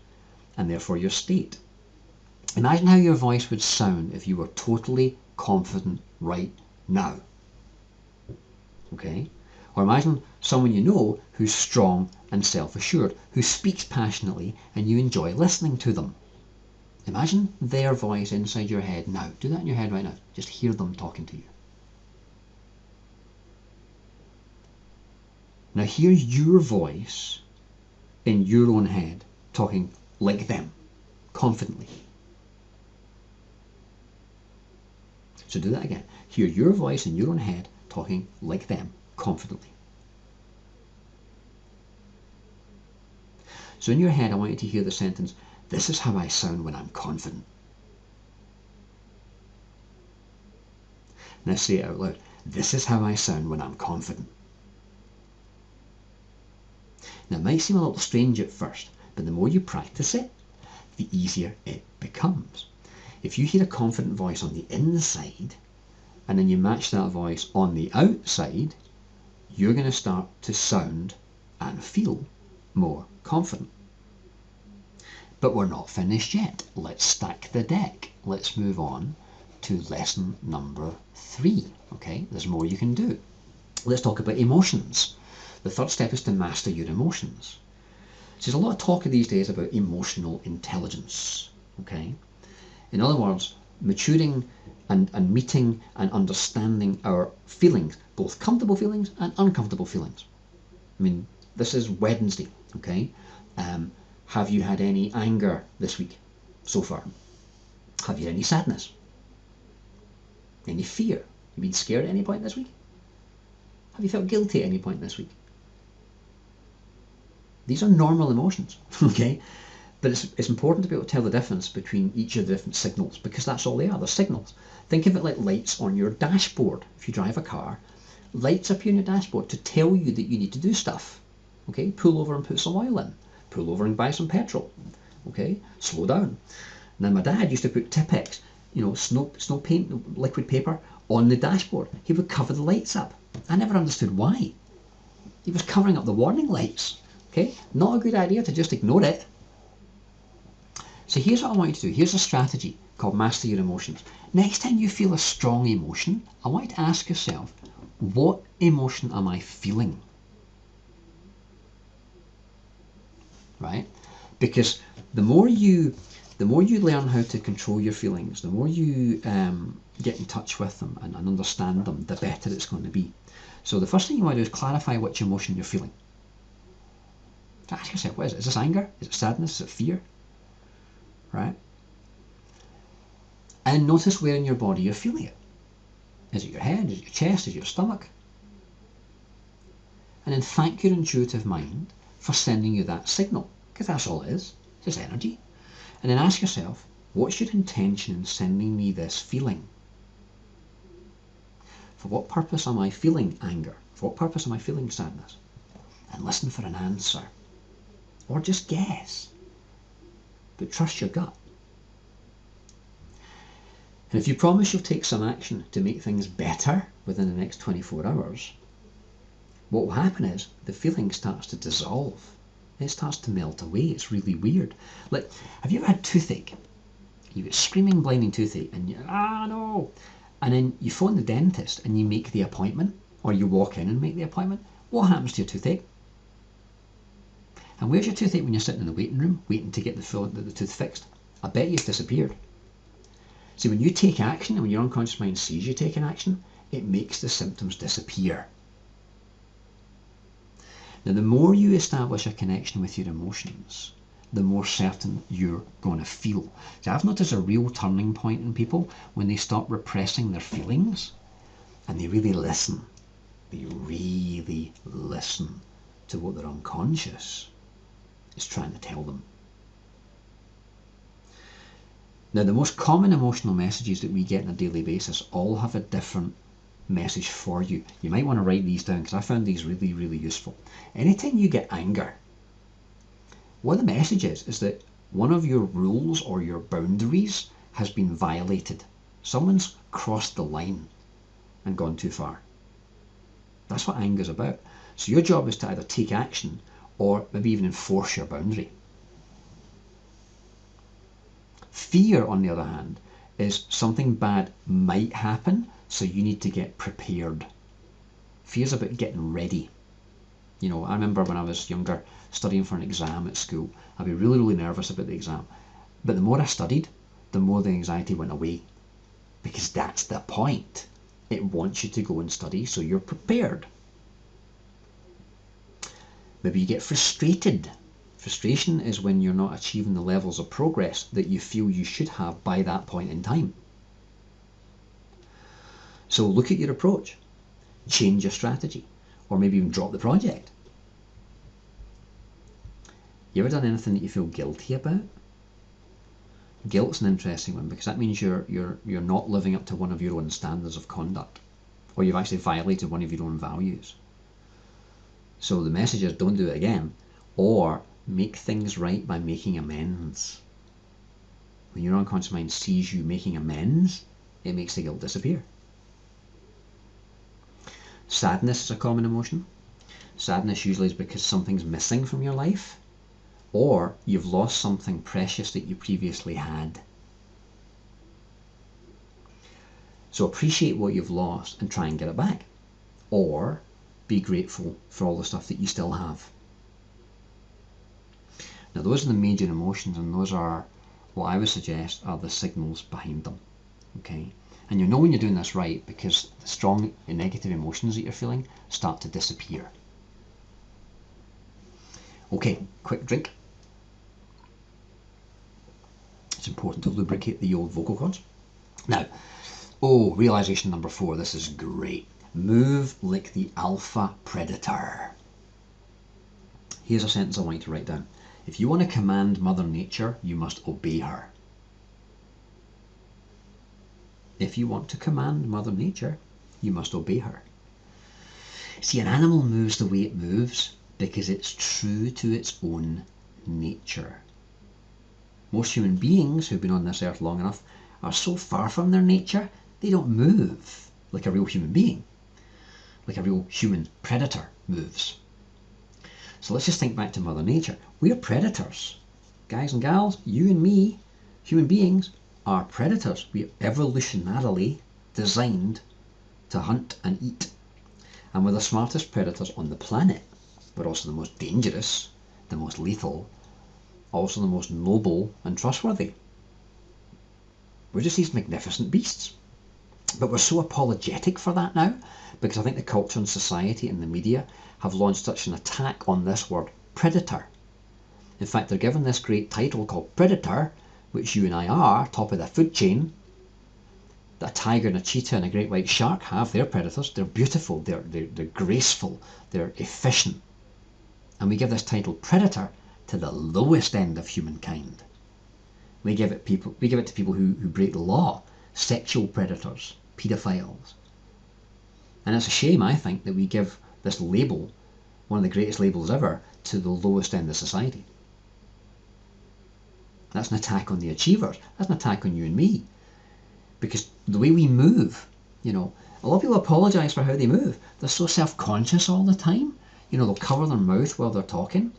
and therefore your state. Imagine how your voice would sound if you were totally confident right now. Okay? Or imagine someone you know who's strong and self-assured, who speaks passionately and you enjoy listening to them. Imagine their voice inside your head now. Do that in your head right now. Just hear them talking to you. Now hear your voice in your own head talking like them, confidently. So do that again. Hear your voice in your own head talking like them, confidently. So in your head, I want you to hear the sentence, this is how I sound when I'm confident. Now say it out loud. This is how I sound when I'm confident. Now it might seem a little strange at first, but the more you practice it, the easier it becomes. If you hear a confident voice on the inside, and then you match that voice on the outside, you're going to start to sound and feel more confident. But we're not finished yet. Let's stack the deck. Let's move on to lesson number 3. Okay, there's more you can do. Let's talk about emotions. The third step is to master your emotions. So there's a lot of talk these days about emotional intelligence. Okay, in other words, maturing and meeting and understanding our feelings, both comfortable feelings and uncomfortable feelings. I mean, this is Wednesday. Okay. Have you had any anger this week so far? Have you had any sadness? Any fear? You been scared at any point this week? Have you felt guilty at any point this week? These are normal emotions, okay? But it's important to be able to tell the difference between each of the different signals, because that's all they are, they're signals. Think of it like lights on your dashboard. If you drive a car, lights appear on your dashboard to tell you that you need to do stuff. Okay, pull over and put some oil in. Pull over and buy some petrol. Okay, slow down. Now my dad used to put Tipp-Ex, snow paint, liquid paper on the dashboard. He would cover the lights up. I never understood why. He was covering up the warning lights. Okay, not a good idea to just ignore it. So here's what I want you to do. Here's a strategy called Master Your Emotions. Next time you feel a strong emotion, I want you to ask yourself, what emotion am I feeling? Right? Because the more you learn how to control your feelings, the more you get in touch with them and understand them, the better it's going to be. So the first thing you want to do is clarify which emotion you're feeling. Ask yourself, what is it? Is this anger? Is it sadness? Is it fear? Right? And notice where in your body you're feeling it. Is it your head? Is it your chest? Is it your stomach? And then thank your intuitive mind for sending you that signal, because that's all it is. It's just energy. And then ask yourself, what's your intention in sending me this feeling? For what purpose am I feeling anger? For what purpose am I feeling sadness? And listen for an answer. Or just guess. But trust your gut. And if you promise you'll take some action to make things better within the next 24 hours, what will happen is the feeling starts to dissolve. It starts to melt away. It's really weird. Like, have you ever had toothache? You get screaming, blinding toothache, and you, no! And then you phone the dentist and you make the appointment, or you walk in and make the appointment. What happens to your toothache? And where's your toothache when you're sitting in the waiting room, waiting to get the tooth fixed? I bet you it's disappeared. See, when you take action, and when your unconscious mind sees you taking action, it makes the symptoms disappear. Now, the more you establish a connection with your emotions, the more certain you're going to feel. So I've noticed a real turning point in people when they stop repressing their feelings and they really listen. They really listen to what their unconscious is trying to tell them. Now, the most common emotional messages that we get on a daily basis all have a different message for you. You might want to write these down because I found these really, really useful. Anytime you get anger, what the message is that one of your rules or your boundaries has been violated. Someone's crossed the line and gone too far. That's what anger is about. So your job is to either take action or maybe even enforce your boundary. Fear, on the other hand, is something bad might happen, so you need to get prepared. Fear's about getting ready. You know, I remember when I was younger studying for an exam at school, I'd be really, really nervous about the exam. But the more I studied, the more the anxiety went away. Because that's the point. It wants you to go and study so you're prepared. Maybe you get frustrated. Frustration is when you're not achieving the levels of progress that you feel you should have by that point in time. So look at your approach. Change your strategy. Or maybe even drop the project. You ever done anything that you feel guilty about? Guilt's an interesting one because that means you're not living up to one of your own standards of conduct, or you've actually violated one of your own values. So the message is don't do it again, or make things right by making amends. When your unconscious mind sees you making amends, it makes the guilt disappear. Sadness is a common emotion. Sadness usually is because something's missing from your life, or you've lost something precious that you previously had. So appreciate what you've lost and try and get it back. Or be grateful for all the stuff that you still have. Now those are the major emotions, and those are what I would suggest are the signals behind them. Okay? And you know when you're doing this right because the strong and negative emotions that you're feeling start to disappear. Okay, quick drink. It's important to lubricate the old vocal cords. Now, realization number 4. This is great. Move like the alpha predator. Here's a sentence I want you to write down. If you want to command Mother Nature, you must obey her. If you want to command Mother Nature, you must obey her. See, an animal moves the way it moves because it's true to its own nature. Most human beings who've been on this earth long enough are so far from their nature, they don't move like a real human being, like a real human predator moves. So let's just think back to Mother Nature. We're predators. Guys and gals, you and me, human beings, are predators. We are evolutionarily designed to hunt and eat. And we're the smartest predators on the planet. We're also the most dangerous, the most lethal, also the most noble and trustworthy. We're just these magnificent beasts. But we're so apologetic for that now because I think the culture and society and the media have launched such an attack on this word predator. In fact, they're given this great title called predator, which you and I are, top of the food chain. That a tiger and a cheetah and a great white shark have, they're predators. They're beautiful, they're graceful, they're efficient. And we give this title predator to the lowest end of humankind. We give it to people who break the law, sexual predators, paedophiles. And it's a shame, I think, that we give this label, one of the greatest labels ever, to the lowest end of society. That's an attack on the achievers. That's an attack on you and me. Because the way we move, a lot of people apologise for how they move. They're so self-conscious all the time. They'll cover their mouth while they're talking.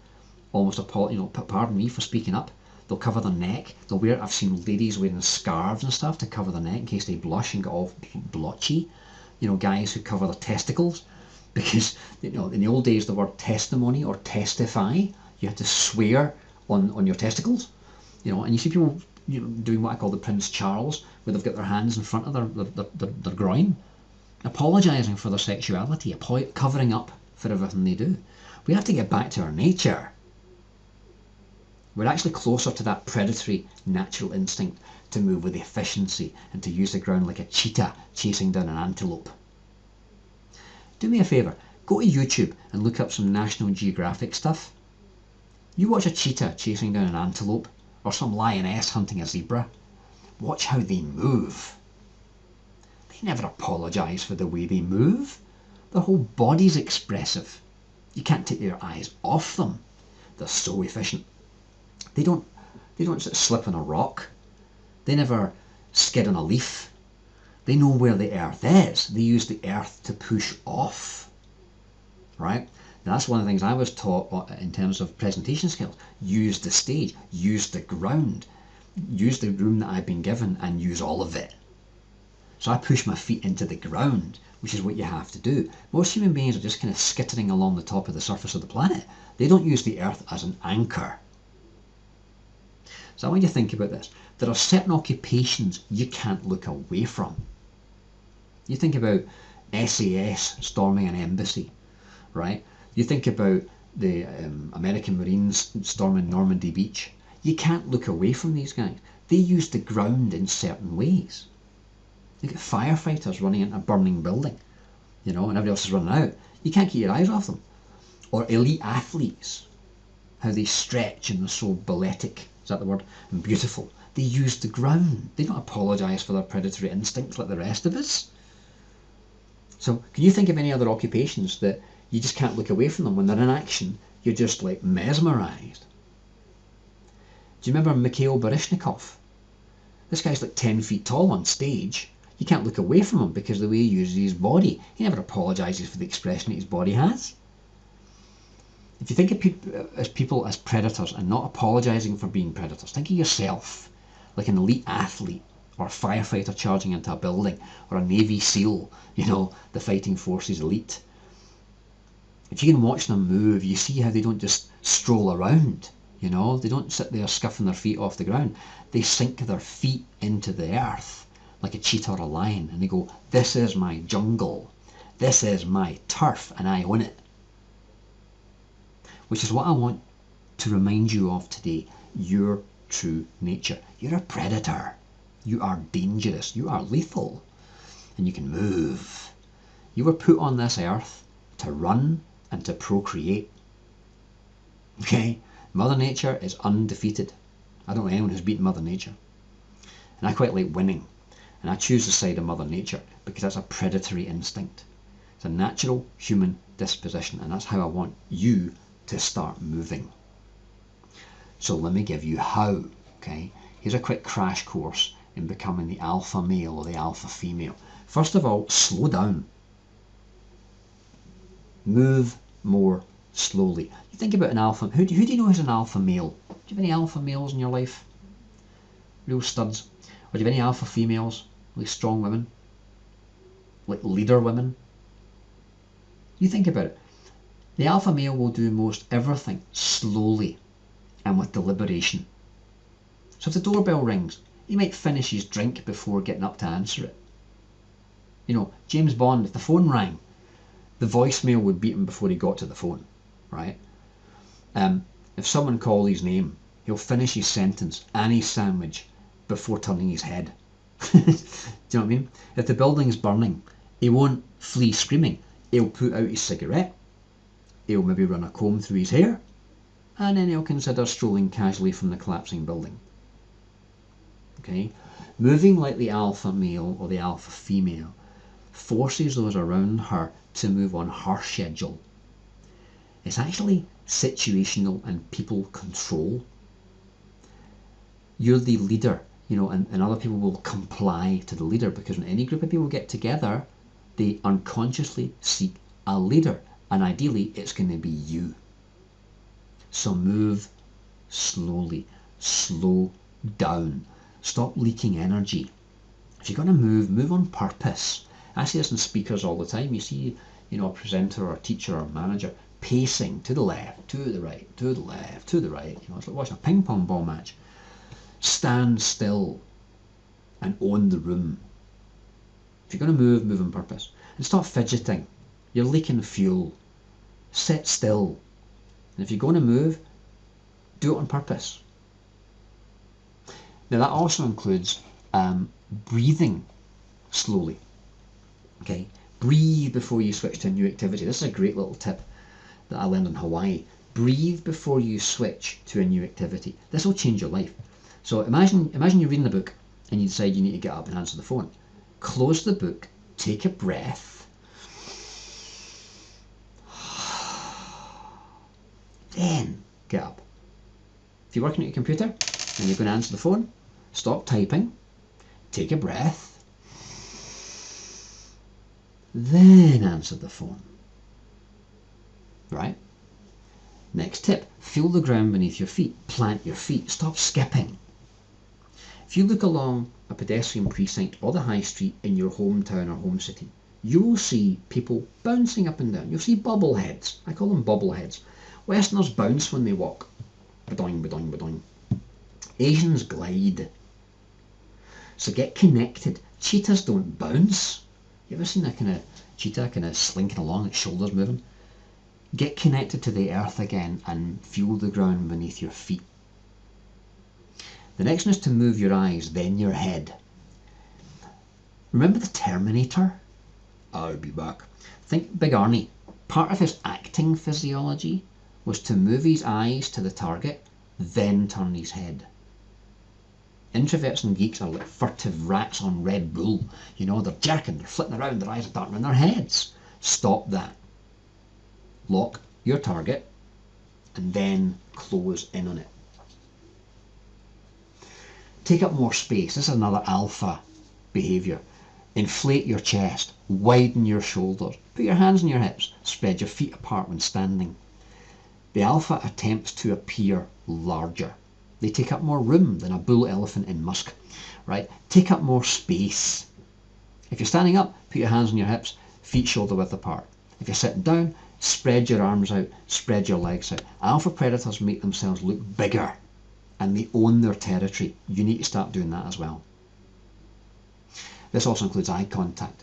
Almost pardon me for speaking up. They'll cover their neck. I've seen ladies wearing scarves and stuff to cover their neck in case they blush and get all blotchy. Guys who cover their testicles. Because, in the old days the word testimony or testify, you had to swear on your testicles. And you see people doing what I call the Prince Charles, where they've got their hands in front of their groin, apologising for their sexuality, covering up for everything they do. We have to get back to our nature. We're actually closer to that predatory natural instinct to move with efficiency and to use the ground like a cheetah chasing down an antelope. Do me a favour, go to YouTube and look up some National Geographic stuff. You watch a cheetah chasing down an antelope or some lioness hunting a zebra. Watch how they move. They never apologise for the way they move. Their whole body's expressive. You can't take your eyes off them. They're so efficient. They don't slip on a rock. They never skid on a leaf. They know where the earth is. They use the earth to push off. Right? Now that's one of the things I was taught in terms of presentation skills. Use the stage, use the ground, use the room that I've been given and use all of it. So I push my feet into the ground, which is what you have to do. Most human beings are just kind of skittering along the top of the surface of the planet. They don't use the earth as an anchor. So I want you to think about this. There are certain occupations you can't look away from. You think about SAS storming an embassy, right? You think about the American Marines storming Normandy Beach. You can't look away from these guys. They use the ground in certain ways. You get firefighters running into a burning building, and everybody else is running out. You can't keep your eyes off them. Or elite athletes, how they stretch and they're so balletic, is that the word? And beautiful. They use the ground. They don't apologise for their predatory instincts like the rest of us. So can you think of any other occupations that you just can't look away from them? When they're in action, you're just like mesmerised. Do you remember Mikhail Baryshnikov? This guy's like 10 feet tall on stage. You can't look away from him because of the way he uses his body. He never apologises for the expression that his body has. If you think of people as predators and not apologising for being predators, think of yourself like an elite athlete or a firefighter charging into a building or a Navy SEAL, the fighting forces elite. If you can watch them move, you see how they don't just stroll around, they don't sit there scuffing their feet off the ground. They sink their feet into the earth like a cheetah or a lion and they go, this is my jungle, this is my turf and I own it. Which is what I want to remind you of today, your true nature. You're a predator. You are dangerous. You are lethal. And you can move. You were put on this earth to run and to procreate. Okay? Mother Nature is undefeated. I don't know anyone who's beaten Mother Nature. And I quite like winning. And I choose the side of Mother Nature because that's a predatory instinct. It's a natural human disposition. And that's how I want you to start moving. So let me give you how. Okay? Here's a quick crash course in becoming the alpha male or the alpha female. First of all, slow down. Move more slowly. You think about an alpha. Who do you know is an alpha male? Do you have any alpha males in your life? Real studs. Or do you have any alpha females? Like strong women? Like leader women? You think about it. The alpha male will do most everything slowly and with deliberation. So if the doorbell rings, he might finish his drink before getting up to answer it. James Bond, if the phone rang, the voicemail would beat him before he got to the phone, right? If someone called his name, he'll finish his sentence and his sandwich before turning his head. Do you know what I mean? If the building's burning, he won't flee screaming. He'll put out his cigarette. He'll maybe run a comb through his hair, and then he'll consider strolling casually from the collapsing building. Okay? Moving like the alpha male or the alpha female forces those around her to move on her schedule. It's actually situational and people control. You're the leader, and other people will comply to the leader because when any group of people get together, they unconsciously seek a leader. And ideally, it's going to be you. So move slowly. Slow down. Stop leaking energy. If you're going to move on purpose. I see this in speakers all the time. You see, a presenter or a teacher or manager pacing to the left, to the right, to the left, to the right. It's like watching a ping pong ball match. Stand still and own the room. If you're going to move on purpose. And stop fidgeting. You're leaking fuel. Sit still. And if you're going to move, do it on purpose. Now that also includes breathing slowly. Okay, breathe before you switch to a new activity. This is a great little tip that I learned in Hawaii. Breathe before you switch to a new activity. This will change your life. So imagine you're reading a book and you decide you need to get up and answer the phone. Close the book, take a breath, then get up. If you're working at your computer and you're going to answer the phone, stop typing, take a breath, then answer the phone. Right? Next tip, feel the ground beneath your feet. Plant your feet. Stop skipping. If you look along a pedestrian precinct or the high street in your hometown or home city, you will see people bouncing up and down. You'll see bobbleheads. I call them bobbleheads. Westerners bounce when they walk. Badoing, badoing, badoing. Asians glide. So get connected. Cheetahs don't bounce. You ever seen a kind of cheetah kind of slinking along, its shoulders moving? Get connected to the earth again and feel the ground beneath your feet. The next one is to move your eyes, then your head. Remember the Terminator? I'll be back. Think Big Arnie. Part of his acting physiology was to move his eyes to the target, then turn his head. Introverts and geeks are like furtive rats on Red Bull. You know, they're jerking, they're flitting around, their eyes are darting in their heads. Stop that. Lock your target and then close in on it. Take up more space. This is another alpha behaviour. Inflate your chest, widen your shoulders, put your hands on your hips, spread your feet apart when standing. The alpha attempts to appear larger. They take up more room than a bull elephant in Musk, right? Take up more space. If you're standing up, put your hands on your hips, feet shoulder width apart. If you're sitting down, spread your arms out, spread your legs out. Alpha predators make themselves look bigger and they own their territory. You need to start doing that as well. This also includes eye contact.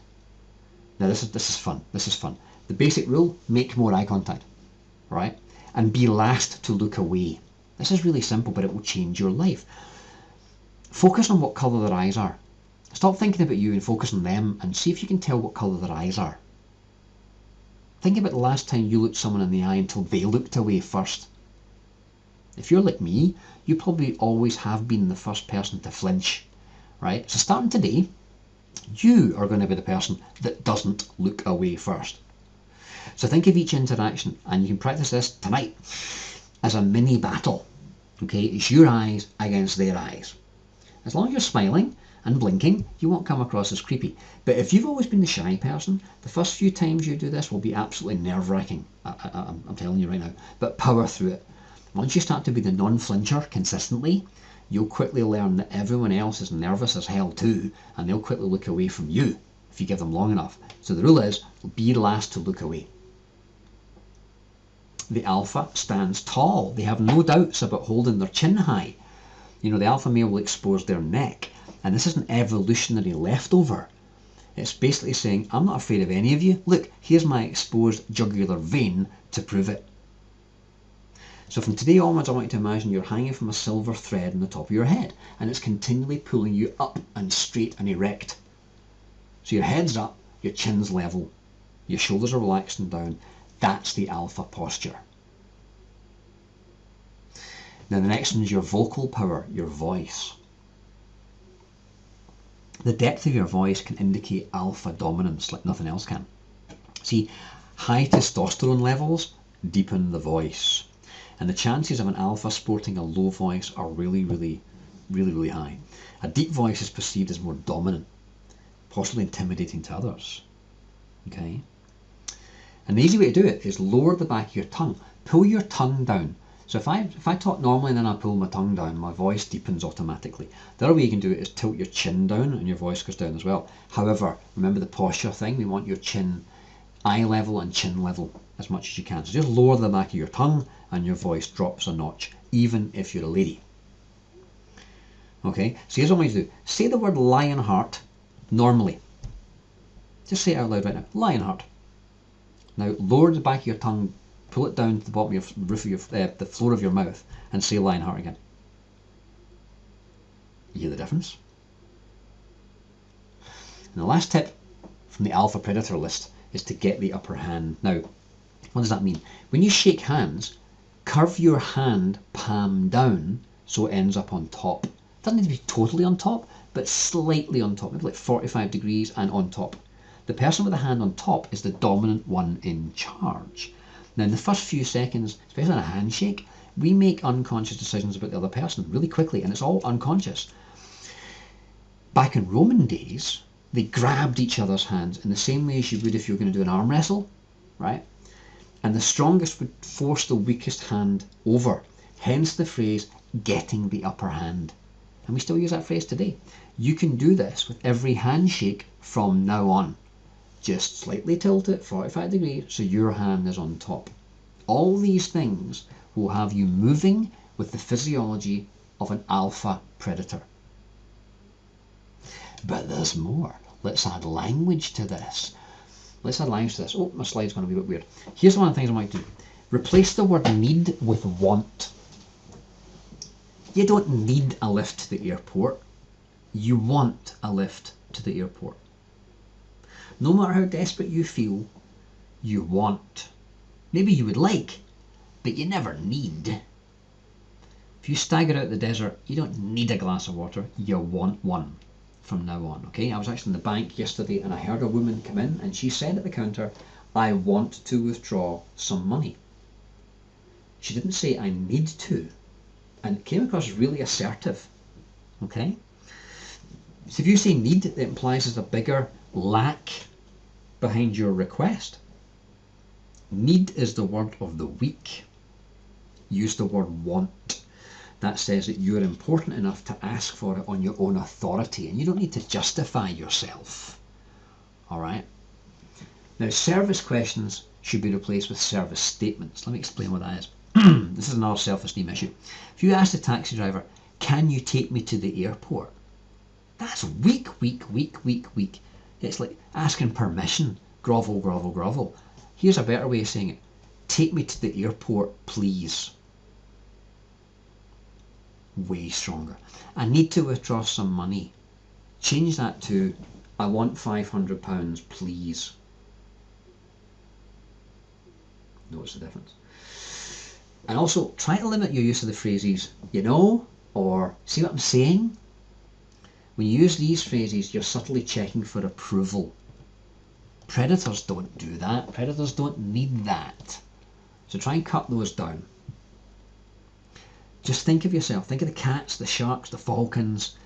Now this is fun. This is fun. The basic rule, make more eye contact, right? And be last to look away. This is really simple, but it will change your life. Focus on what colour their eyes are. Stop thinking about you and focus on them and see if you can tell what colour their eyes are. Think about the last time you looked someone in the eye until they looked away first. If you're like me, you probably always have been the first person to flinch, right? So starting today, you are going to be the person that doesn't look away first. So think of each interaction, and you can practice this tonight, as a mini battle. Okay, it's your eyes against their eyes. As long as you're smiling and blinking, you won't come across as creepy. But if you've always been the shy person, the first few times you do this will be absolutely nerve-wracking. I'm telling you right now. But power through it. Once you start to be the non-flincher consistently, you'll quickly learn that everyone else is nervous as hell too, and they'll quickly look away from you if you give them long enough. So the rule is, be last to look away. The alpha stands tall. They have no doubts about holding their chin high. You know, the alpha male will expose their neck, and this is an evolutionary leftover. It's basically saying, I'm not afraid of any of you. Look, here's my exposed jugular vein to prove it. So from today onwards, I want you to imagine you're hanging from a silver thread on the top of your head, and it's continually pulling you up and straight and erect. So your head's up, your chin's level, your shoulders are relaxed and down. That's the alpha posture. Now the next one is your vocal power, your voice. The depth of your voice can indicate alpha dominance like nothing else can. See, high testosterone levels deepen the voice. And the chances of an alpha sporting a low voice are really high. A deep voice is perceived as more dominant, possibly intimidating to others. Okay? And the easy way to do it is lower the back of your tongue. Pull your tongue down. So if I talk normally and then I pull my tongue down, my voice deepens automatically. The other way you can do it is tilt your chin down and your voice goes down as well. However, remember the posture thing, we want your chin eye level and chin level as much as you can. So just lower the back of your tongue and your voice drops a notch, even if you're a lady. Okay, so here's what I want you to do. Say the word Lionheart normally. Just say it out loud right now. Lionheart. Now lower the back of your tongue, pull it down to the bottom of your roof of your, the floor of your mouth, and say Lionheart again. You hear the difference? And the last tip from the alpha predator list is to get the upper hand. Now, what does that mean? When you shake hands, curve your hand palm down so it ends up on top. It doesn't need to be totally on top, but slightly on top, maybe like 45 degrees and on top. The person with the hand on top is the dominant one in charge. Now, in the first few seconds, especially in a handshake, we make unconscious decisions about the other person really quickly, and it's all unconscious. Back in Roman days, they grabbed each other's hands in the same way as you would if you were going to do an arm wrestle, right? And the strongest would force the weakest hand over. Hence the phrase, getting the upper hand. And we still use that phrase today. You can do this with every handshake from now on. Just slightly tilt it 45 degrees so your hand is on top. All these things will have you moving with the physiology of an alpha predator. But there's more. Let's add language to this. Oh, my slide's going to be a bit weird. Here's one of the things I might do. Replace the word need with want. You don't need a lift to the airport. You want a lift to the airport. No matter how desperate you feel, you want. Maybe you would like, but you never need. If you stagger out the desert, you don't need a glass of water. You want one from now on, okay? I was actually in the bank yesterday and I heard a woman come in and she said at the counter, I want to withdraw some money. She didn't say I need to, and it came across really assertive, okay? So if you say need, it implies there's a bigger lack behind your request. Need is the word of the weak. Use the word want. That says that you're important enough to ask for it on your own authority, and you don't need to justify yourself. All right? Now, service questions should be replaced with service statements. Let me explain what that is. This is another self-esteem issue. If you ask the taxi driver, can you take me to the airport? That's weak. It's like asking permission. Grovel. Here's a better way of saying it. Take me to the airport, please. Way stronger. I need to withdraw some money. Change that to, I want £500, please. Notice the difference. And also, try to limit your use of the phrases, you know, or see what I'm saying? When you use these phrases, you're subtly checking for approval. Predators don't do that. Predators don't need that. So try and cut those down. Just think of yourself. Think of the cats, the sharks, the falcons.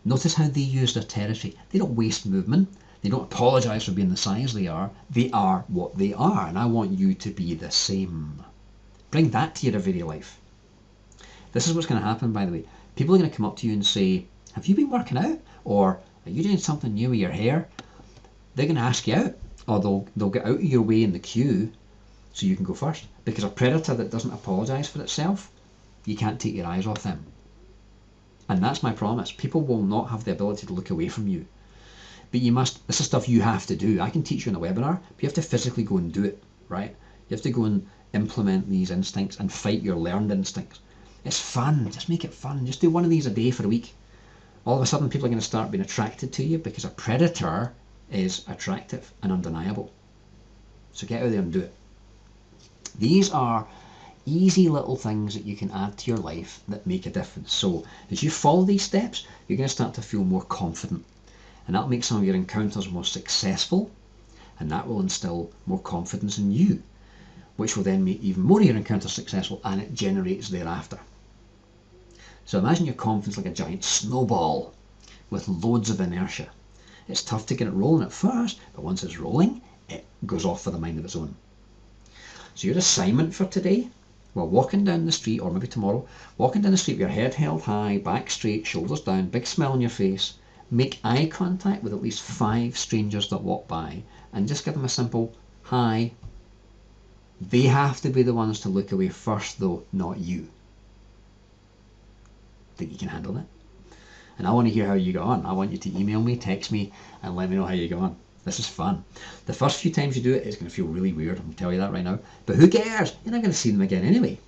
Notice how they use their territory. They don't waste movement. They don't apologise for being the size they are. They are what they are, and I want you to be the same. Bring that to your everyday life. This is what's going to happen, by the way. People are going to come up to you and say, have you been working out? Or are you doing something new with your hair? They're going to ask you out, or they'll get out of your way in the queue so you can go first. Because a predator that doesn't apologise for itself, you can't take your eyes off them. And that's my promise. People will not have the ability to look away from you. But you must, this is stuff you have to do. I can teach you in a webinar, but you have to physically go and do it, right? You have to go and implement these instincts and fight your learned instincts. It's fun. Just make it fun. Just do one of these a day for a week. All of a sudden, people are going to start being attracted to you because a predator is attractive and undeniable. So get out there and do it. These are easy little things that you can add to your life that make a difference. So as you follow these steps, you're going to start to feel more confident. And that'll make some of your encounters more successful. And that will instill more confidence in you, which will then make even more of your encounters successful, and it generates thereafter. So imagine your confidence like a giant snowball with loads of inertia. It's tough to get it rolling at first, but once it's rolling, it goes off with a mind of its own. So your assignment for today, while walking down the street, or maybe tomorrow, walking down the street with your head held high, back straight, shoulders down, big smile on your face, make eye contact with at least 5 strangers that walk by, and just give them a simple hi. They have to be the ones to look away first though, not you. Think you can handle it? And I want to hear how you go on. I want you to email me, text me, and let me know how you go on. This is fun. The first few times you do it, it's going to feel really weird. I'm going to tell you that right now. But who cares? You're not going to see them again anyway.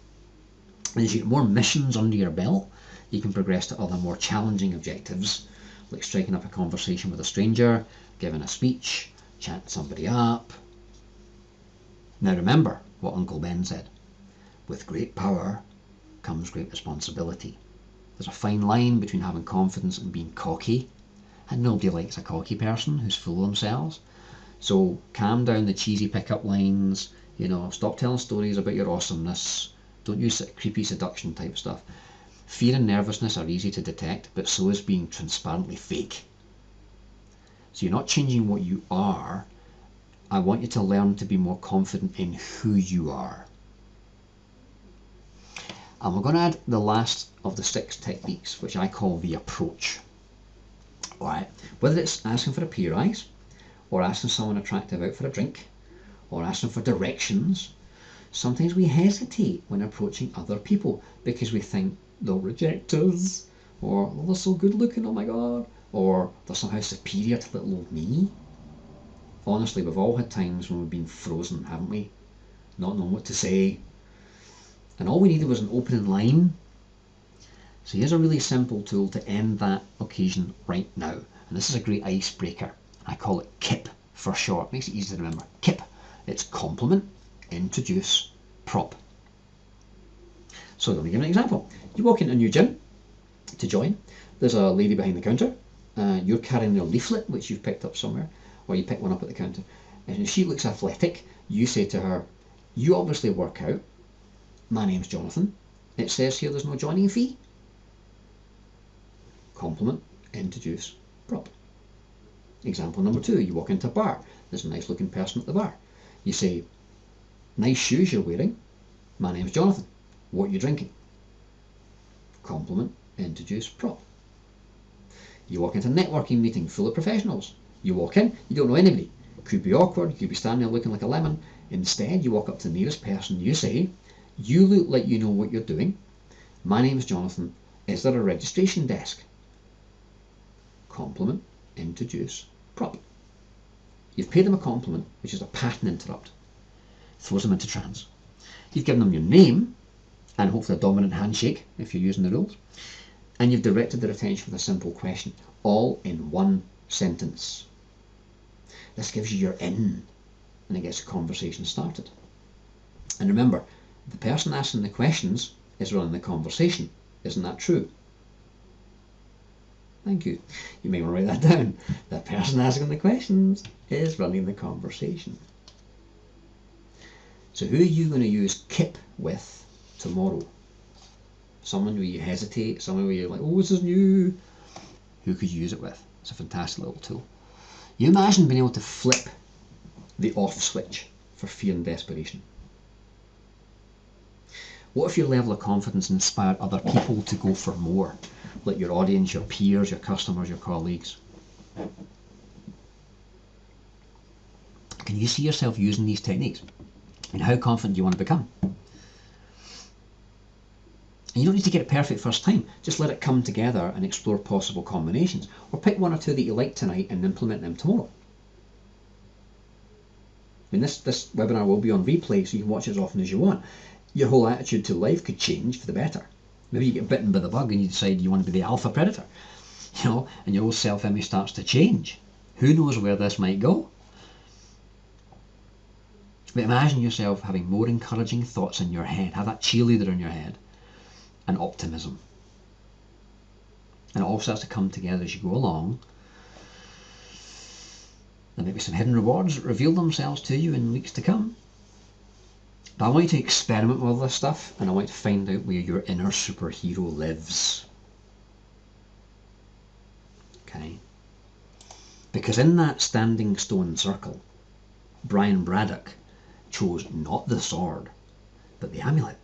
And as you get more missions under your belt, You can progress to other more challenging objectives, like striking up a conversation with a stranger, giving a speech, chatting somebody up. Now remember what Uncle Ben said. With great power comes great responsibility. There's a fine line between having confidence and being cocky, and nobody likes a cocky person who's full of themselves. So calm down the cheesy pickup lines, stop telling stories about your awesomeness, don't use creepy seduction type stuff. Fear and nervousness are easy to detect, but so is being transparently fake. So you're not changing what you are. I want you to learn to be more confident in who you are. And we're going to add the last of the 6 techniques, which I call the approach. All right. Whether it's asking for a pay rise, or asking someone attractive out for a drink, or asking for directions, sometimes we hesitate when approaching other people because we think they'll reject us, or they're so good looking, oh my god, or they're somehow superior to little old me. Honestly, we've all had times when we've been frozen, haven't we? Not knowing what to say. And all we needed was an opening line. So here's a really simple tool to end that occasion right now. And this is a great icebreaker. I call it KIP for short. Makes it easy to remember. KIP. It's compliment, introduce, prop. So let me give an example. You walk into a new gym to join. There's a lady behind the counter. You're carrying their leaflet, which you've picked up somewhere, or you pick one up at the counter. And she looks athletic. You say to her, you obviously work out. My name's Jonathan. It says here there's no joining fee. Compliment, introduce, prop. Example number 2, you walk into a bar. There's a nice looking person at the bar. You say, nice shoes you're wearing. My name's Jonathan. What are you drinking? Compliment, introduce, prop. You walk into a networking meeting full of professionals. You walk in, you don't know anybody. Could be awkward, you could be standing there looking like a lemon. Instead, you walk up to the nearest person, you say, you look like you know what you're doing. My name's Jonathan. Is there a registration desk? Compliment, introduce, prop. You've paid them a compliment, which is a pattern interrupt. Throws them into trance. You've given them your name, and hopefully a dominant handshake if you're using the rules. And you've directed their attention with a simple question, all in one sentence. This gives you your in, and it gets the conversation started. And remember, the person asking the questions is running the conversation. Isn't that true? Thank you. You may want to write that down. The person asking the questions is running the conversation. So who are you going to use KIP with tomorrow? Someone where you hesitate, someone where you're like, oh, this is new. Who could you use it with? It's a fantastic little tool. You imagine being able to flip the off switch for fear and desperation. What if your level of confidence inspired other people to go for more? Like your audience, your peers, your customers, your colleagues. Can you see yourself using these techniques? And how confident do you want to become? And you don't need to get it perfect first time. Just let it come together and explore possible combinations. Or pick 1 or 2 that you like tonight and implement them tomorrow. I mean, this webinar will be on replay, so you can watch it as often as you want. Your whole attitude to life could change for the better. Maybe you get bitten by the bug and you decide you want to be the alpha predator, and your whole self-image starts to change. Who knows where this might go? But imagine yourself having more encouraging thoughts in your head. Have that cheerleader in your head. And optimism. And it all starts to come together as you go along. There may be some hidden rewards that reveal themselves to you in weeks to come. But I want you to experiment with all this stuff, and I want you to find out where your inner superhero lives. Okay? Because in that standing stone circle, Brian Braddock chose not the sword, but the amulet.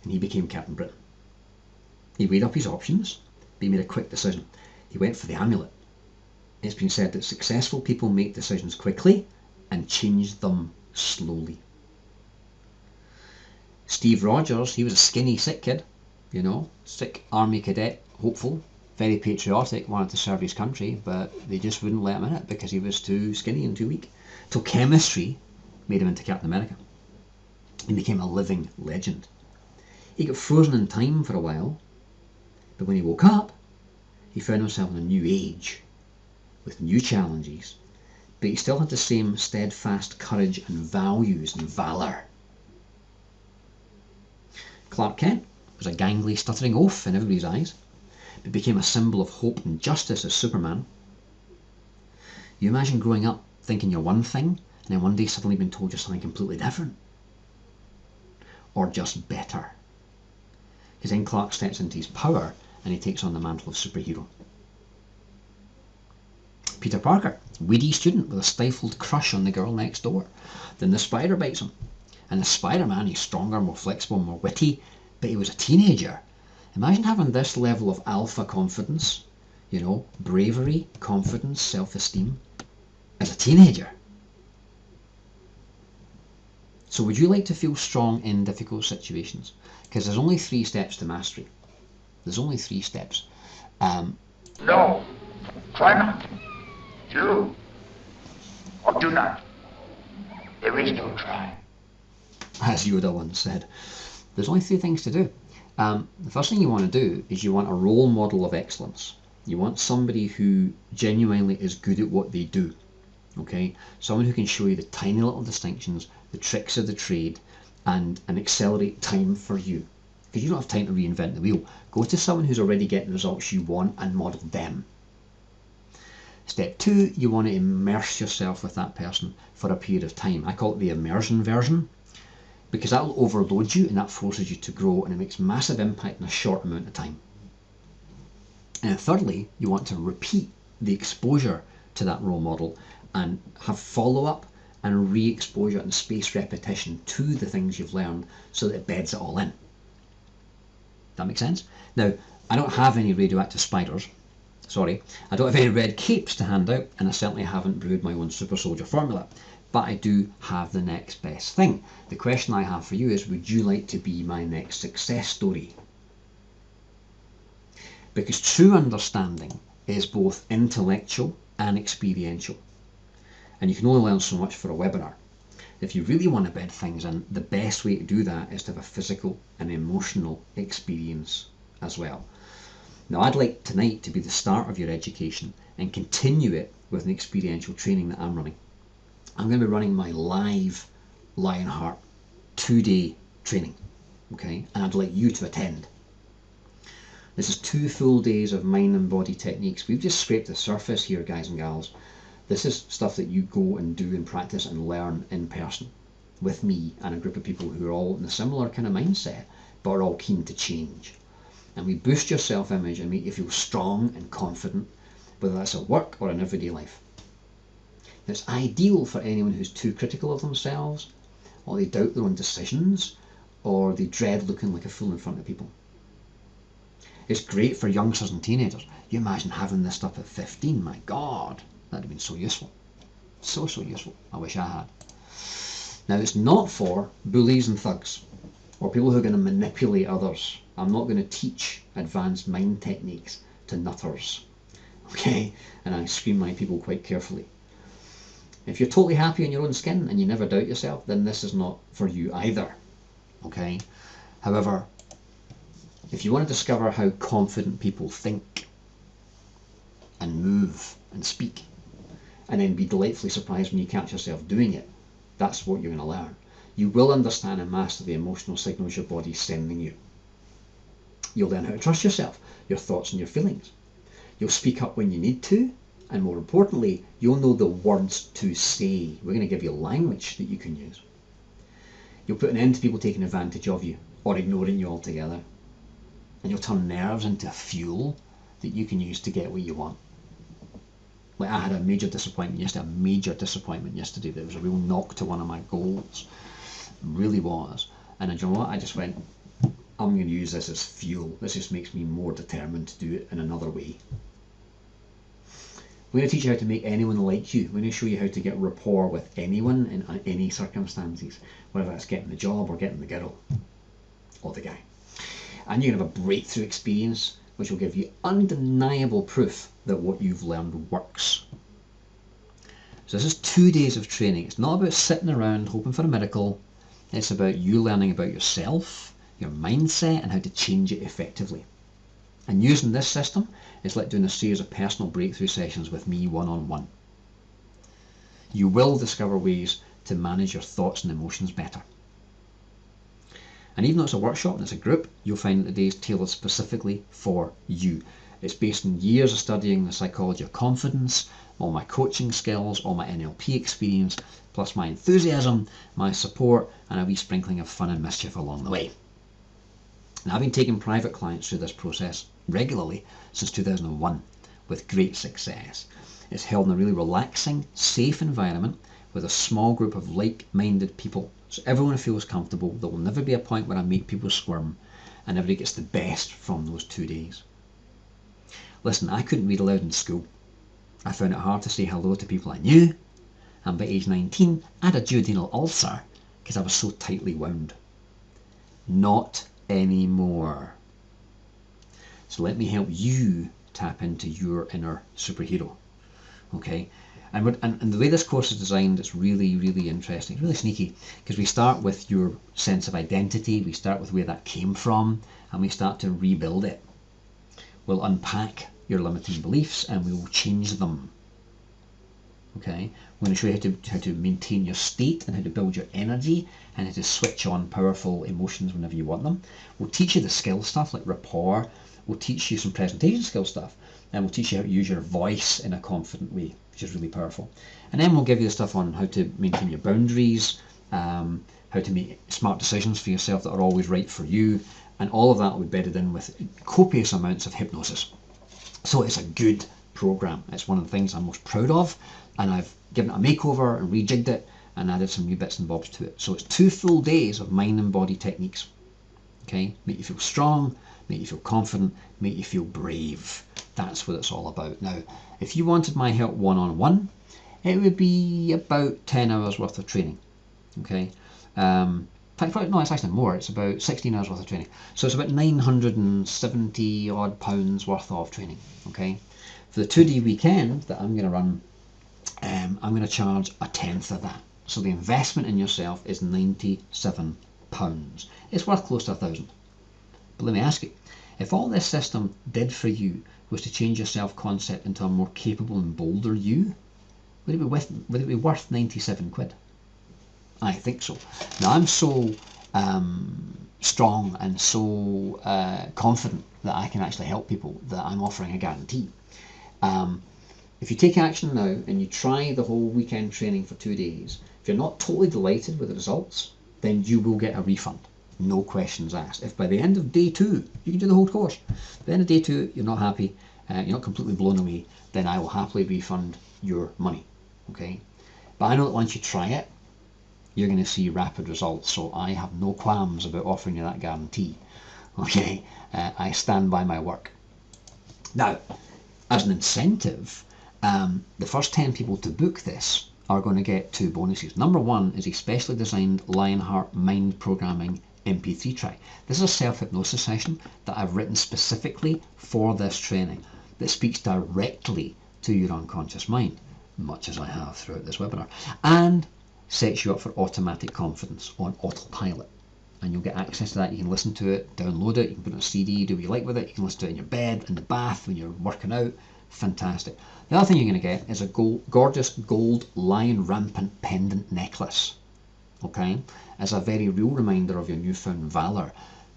And he became Captain Britain. He weighed up his options, but he made a quick decision. He went for the amulet. It's been said that successful people make decisions quickly and change them slowly. Steve Rogers, he was a skinny, sick kid, sick army cadet, hopeful, very patriotic, wanted to serve his country, but they just wouldn't let him in it because he was too skinny and too weak. Till chemistry made him into Captain America. He became a living legend. He got frozen in time for a while, But when he woke up, he found himself in a new age with new challenges, but he still had the same steadfast courage and values and valour. Clark Kent was a gangly, stuttering oaf in everybody's eyes, but became a symbol of hope and justice as Superman. You imagine growing up thinking you're one thing, and then one day suddenly being told you're something completely different. Or just better. Because then Clark steps into his power and he takes on the mantle of superhero. Peter Parker, weedy student with a stifled crush on the girl next door. Then the spider bites him. And the Spider-Man, he's stronger, more flexible, more witty, but he was a teenager. Imagine having this level of alpha confidence, bravery, confidence, self-esteem, as a teenager. So would you like to feel strong in difficult situations? Because there's only 3 steps to mastery. There's only 3 steps. No, try not. Do or do not. There is no try. As Yoda once said. There's only 3 things to do. The first thing you want to do is you want a role model of excellence. You want somebody who genuinely is good at what they do. Okay, someone who can show you the tiny little distinctions, the tricks of the trade, and accelerate time for you. Because you don't have time to reinvent the wheel. Go to someone who's already getting the results you want and model them. Step 2, you want to immerse yourself with that person for a period of time. I call it the immersion version, because that will overload you and that forces you to grow, and it makes massive impact in a short amount of time. And thirdly, you want to repeat the exposure to that role model and have follow-up and re-exposure and spaced repetition to the things you've learned so that it beds it all in. That makes sense? Now, I don't have any radioactive spiders. Sorry. I don't have any red capes to hand out, and I certainly haven't brewed my own super soldier formula. But I do have the next best thing. The question I have for you is, would you like to be my next success story? Because true understanding is both intellectual and experiential. And you can only learn so much for a webinar. If you really want to bed things in, the best way to do that is to have a physical and emotional experience as well. Now, I'd like tonight to be the start of your education and continue it with an experiential training that I'm running. I'm going to be running my live Lionheart 2-day training, okay? And I'd like you to attend. This is 2 full days of mind and body techniques. We've just scraped the surface here, guys and gals. This is stuff that you go and do and practice and learn in person with me and a group of people who are all in a similar kind of mindset, but are all keen to change. And we boost your self-image and make you feel strong and confident, whether that's at work or in everyday life. It's ideal for anyone who's too critical of themselves, or they doubt their own decisions, or they dread looking like a fool in front of people. It's great for youngsters and teenagers. You imagine having this stuff at 15, my God, that'd have been so useful. So useful. I wish I had. Now, it's not for bullies and thugs, or people who are going to manipulate others. I'm not going to teach advanced mind techniques to nutters, okay? And I screenline people quite carefully. If you're totally happy in your own skin and you never doubt yourself, then this is not for you either, okay? However, if you want to discover how confident people think and move and speak, and then be delightfully surprised when you catch yourself doing it, that's what you're going to learn. You will understand and master the emotional signals your body's sending you. You'll learn how to trust yourself, your thoughts and your feelings. You'll speak up when you need to, and more importantly, you'll know the words to say. We're going to give you language that you can use. You'll put an end to people taking advantage of you or ignoring you altogether. And you'll turn nerves into fuel that you can use to get what you want. Like, I had a major disappointment yesterday. There was a real knock to one of my goals. It really was. And you know what? I just went, I'm going to use this as fuel. This just makes me more determined to do it in another way. We're going to teach you how to make anyone like you. We're going to show you how to get rapport with anyone in any circumstances, whether that's getting the job or getting the girl or the guy. And you're going to have a breakthrough experience which will give you undeniable proof that what you've learned works. So this is 2 days of training. It's not about sitting around hoping for a miracle. It's about you learning about yourself, your mindset, and how to change it effectively. And using this system is like doing a series of personal breakthrough sessions with me one-on-one. You will discover ways to manage your thoughts and emotions better. And even though it's a workshop and it's a group, you'll find that the day is tailored specifically for you. It's based on years of studying the psychology of confidence, all my coaching skills, all my NLP experience, plus my enthusiasm, my support, and a wee sprinkling of fun and mischief along the way. Now, I've been taking private clients through this process regularly since 2001 with great success. It's held in a really relaxing, safe environment with a small group of like-minded people, so everyone feels comfortable. There will never be a point where I make people squirm, and everybody gets the best from those 2 days. Listen, I couldn't read aloud in school. I found it hard to say hello to people I knew, and by age 19 I had a duodenal ulcer because I was so tightly wound. Not anymore. So let me help you tap into your inner superhero. Okay, and the way this course is designed, it's really, really interesting. It's really sneaky because we start with your sense of identity, we start with where that came from, and we start to rebuild it. We'll unpack your limiting beliefs and we will change them. Okay, we're going to show you how to maintain your state and how to build your energy and how to switch on powerful emotions whenever you want them. We'll teach you the skill stuff like rapport. We'll teach you some presentation skill stuff, and we'll teach you how to use your voice in a confident way, which is really powerful. And then we'll give you the stuff on how to maintain your boundaries, how to make smart decisions for yourself that are always right for you, and all of that will be bedded in with copious amounts of hypnosis. So it's a good program. It's one of the things I'm most proud of, and I've given it a makeover and rejigged it and added some new bits and bobs to it. So it's 2 full days of mind and body techniques. Okay, make you feel strong, make you feel confident, make you feel brave. That's what it's all about. Now, if you wanted my help one-on-one, it would be about 10 hours worth of training. Okay, in fact, no, it's actually more. It's about 16 hours worth of training. So it's about 970 odd pounds worth of training. Okay, for the 2-day weekend that I'm going to run, I'm going to charge a tenth of that. So the investment in yourself is £97. It's worth close to £1,000. But let me ask you, if all this system did for you was to change your self-concept into a more capable and bolder you, would it be worth 97 quid? I think so. Now, I'm so strong and so confident that I can actually help people that I'm offering a guarantee. If you take action now and you try the whole weekend training for 2 days, if you're not totally delighted with the results, then you will get a refund. No questions asked. If by the end of day 2, you can do the whole course. By the end of day 2, you're not happy, you're not completely blown away, then I will happily refund your money. Okay? But I know that once you try it, you're going to see rapid results. So I have no qualms about offering you that guarantee. Okay? I stand by my work. Now, as an incentive, the first 10 people to book this are going to get 2 bonuses. Number 1 is a specially designed Lionheart mind programming MP3 track. This is a self-hypnosis session that I've written specifically for this training that speaks directly to your unconscious mind, much as I have throughout this webinar, and sets you up for automatic confidence on autopilot. And you'll get access to that. You can listen to it, download it, you can put it on a CD, do what you like with it. You can listen to it in your bed, in the bath, when you're working out. Fantastic. The other thing you're going to get is a gorgeous gold lion rampant pendant necklace. Okay, as a very real reminder of your newfound valor.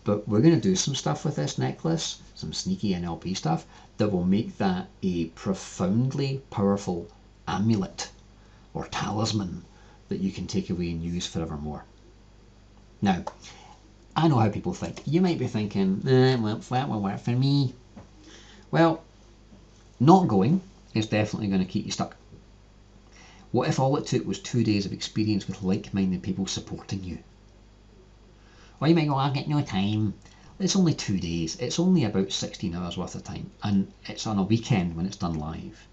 But we're going to do some stuff with this necklace, some sneaky NLP stuff, that will make that a profoundly powerful amulet or talisman that you can take away and use forevermore. Now, I know how people think. You might be thinking, well, that won't work for me. Well, not going is definitely going to keep you stuck. What if all it took was 2 days of experience with like-minded people supporting you? Or you might go, I've got no time. It's only 2 days. It's only about 16 hours worth of time. And it's on a weekend when it's done live.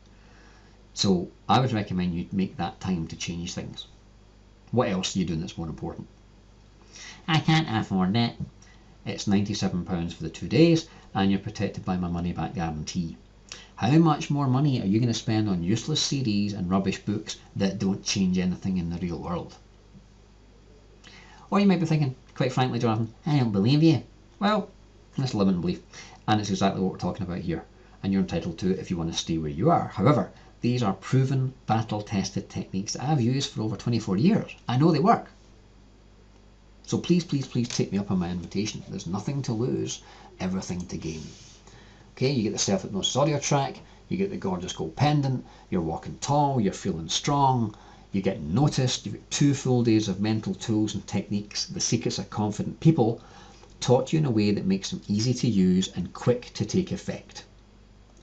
So I would recommend you make that time to change things. What else are you doing that's more important? I can't afford it. It's £97 for the 2 days and you're protected by my money back guarantee. How much more money are you going to spend on useless CDs and rubbish books that don't change anything in the real world? Or you might be thinking, quite frankly, Jonathan, I don't believe you. Well, that's a limiting belief. And it's exactly what we're talking about here. And you're entitled to it if you want to stay where you are. However, these are proven, battle-tested techniques that I've used for over 24 years. I know they work. So please, please, please take me up on my invitation. There's nothing to lose, everything to gain. Okay, you get the self-hypnosis audio track, you get the gorgeous gold pendant, you're walking tall, you're feeling strong, you get noticed, you've got 2 full days of mental tools and techniques, the secrets of confident people, taught you in a way that makes them easy to use and quick to take effect.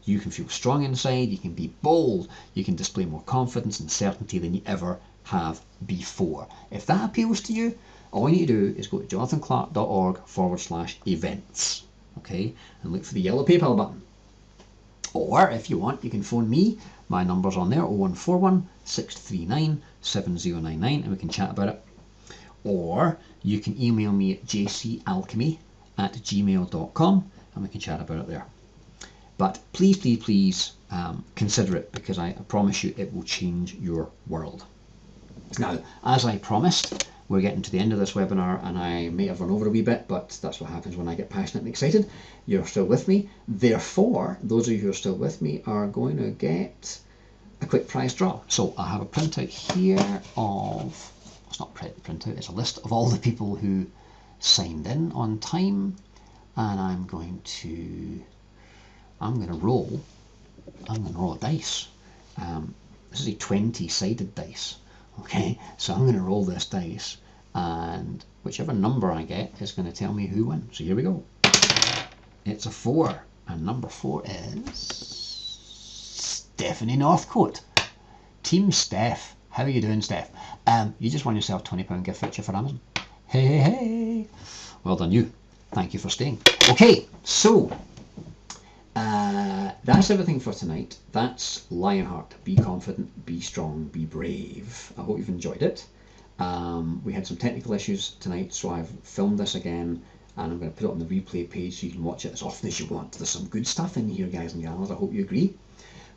You can feel strong inside, you can be bold, you can display more confidence and certainty than you ever have before. If that appeals to you, all you need to do is go to jonathanclark.org/events, okay, and look for the yellow PayPal button. Or if you want, you can phone me. My number's on there, 0141 639 7099, and we can chat about it. Or you can email me at jcalchemy@gmail.com and we can chat about it there. But please, please, please consider it, because I promise you it will change your world. Now, as I promised, we're getting to the end of this webinar and I may have run over a wee bit, but that's what happens when I get passionate and excited. You're still with me. Therefore, those of you who are still with me are going to get a quick prize draw. So I have a printout here of, it's not printout, it's a list of all the people who signed in on time, and I'm going to roll a dice. This is a 20-sided dice. Okay, so I'm going to roll this dice, and whichever number I get is going to tell me who wins. So here we go. It's a 4, and number 4 is Stephanie Northcote. Team Steph. How are you doing, Steph? You just won yourself £20 gift voucher for Amazon. Hey, hey, hey. Well done you. Thank you for staying. Okay, so that's everything for tonight. That's Lionheart. Be confident, be strong, be brave. I hope you've enjoyed it. We had some technical issues tonight, so I've filmed this again and I'm going to put it on the replay page so you can watch it as often as you want. There's some good stuff in here, guys and gals. I hope you agree.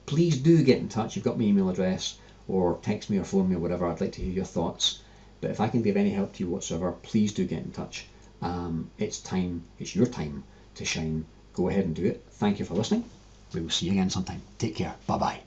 Please do get in touch. You've got my email address, or text me or phone me or whatever. I'd like to hear your thoughts. But if I can give any help to you whatsoever, please do get in touch. It's your time to shine. Go ahead and do it. Thank you for listening. We will see you again sometime. Take care. Bye bye.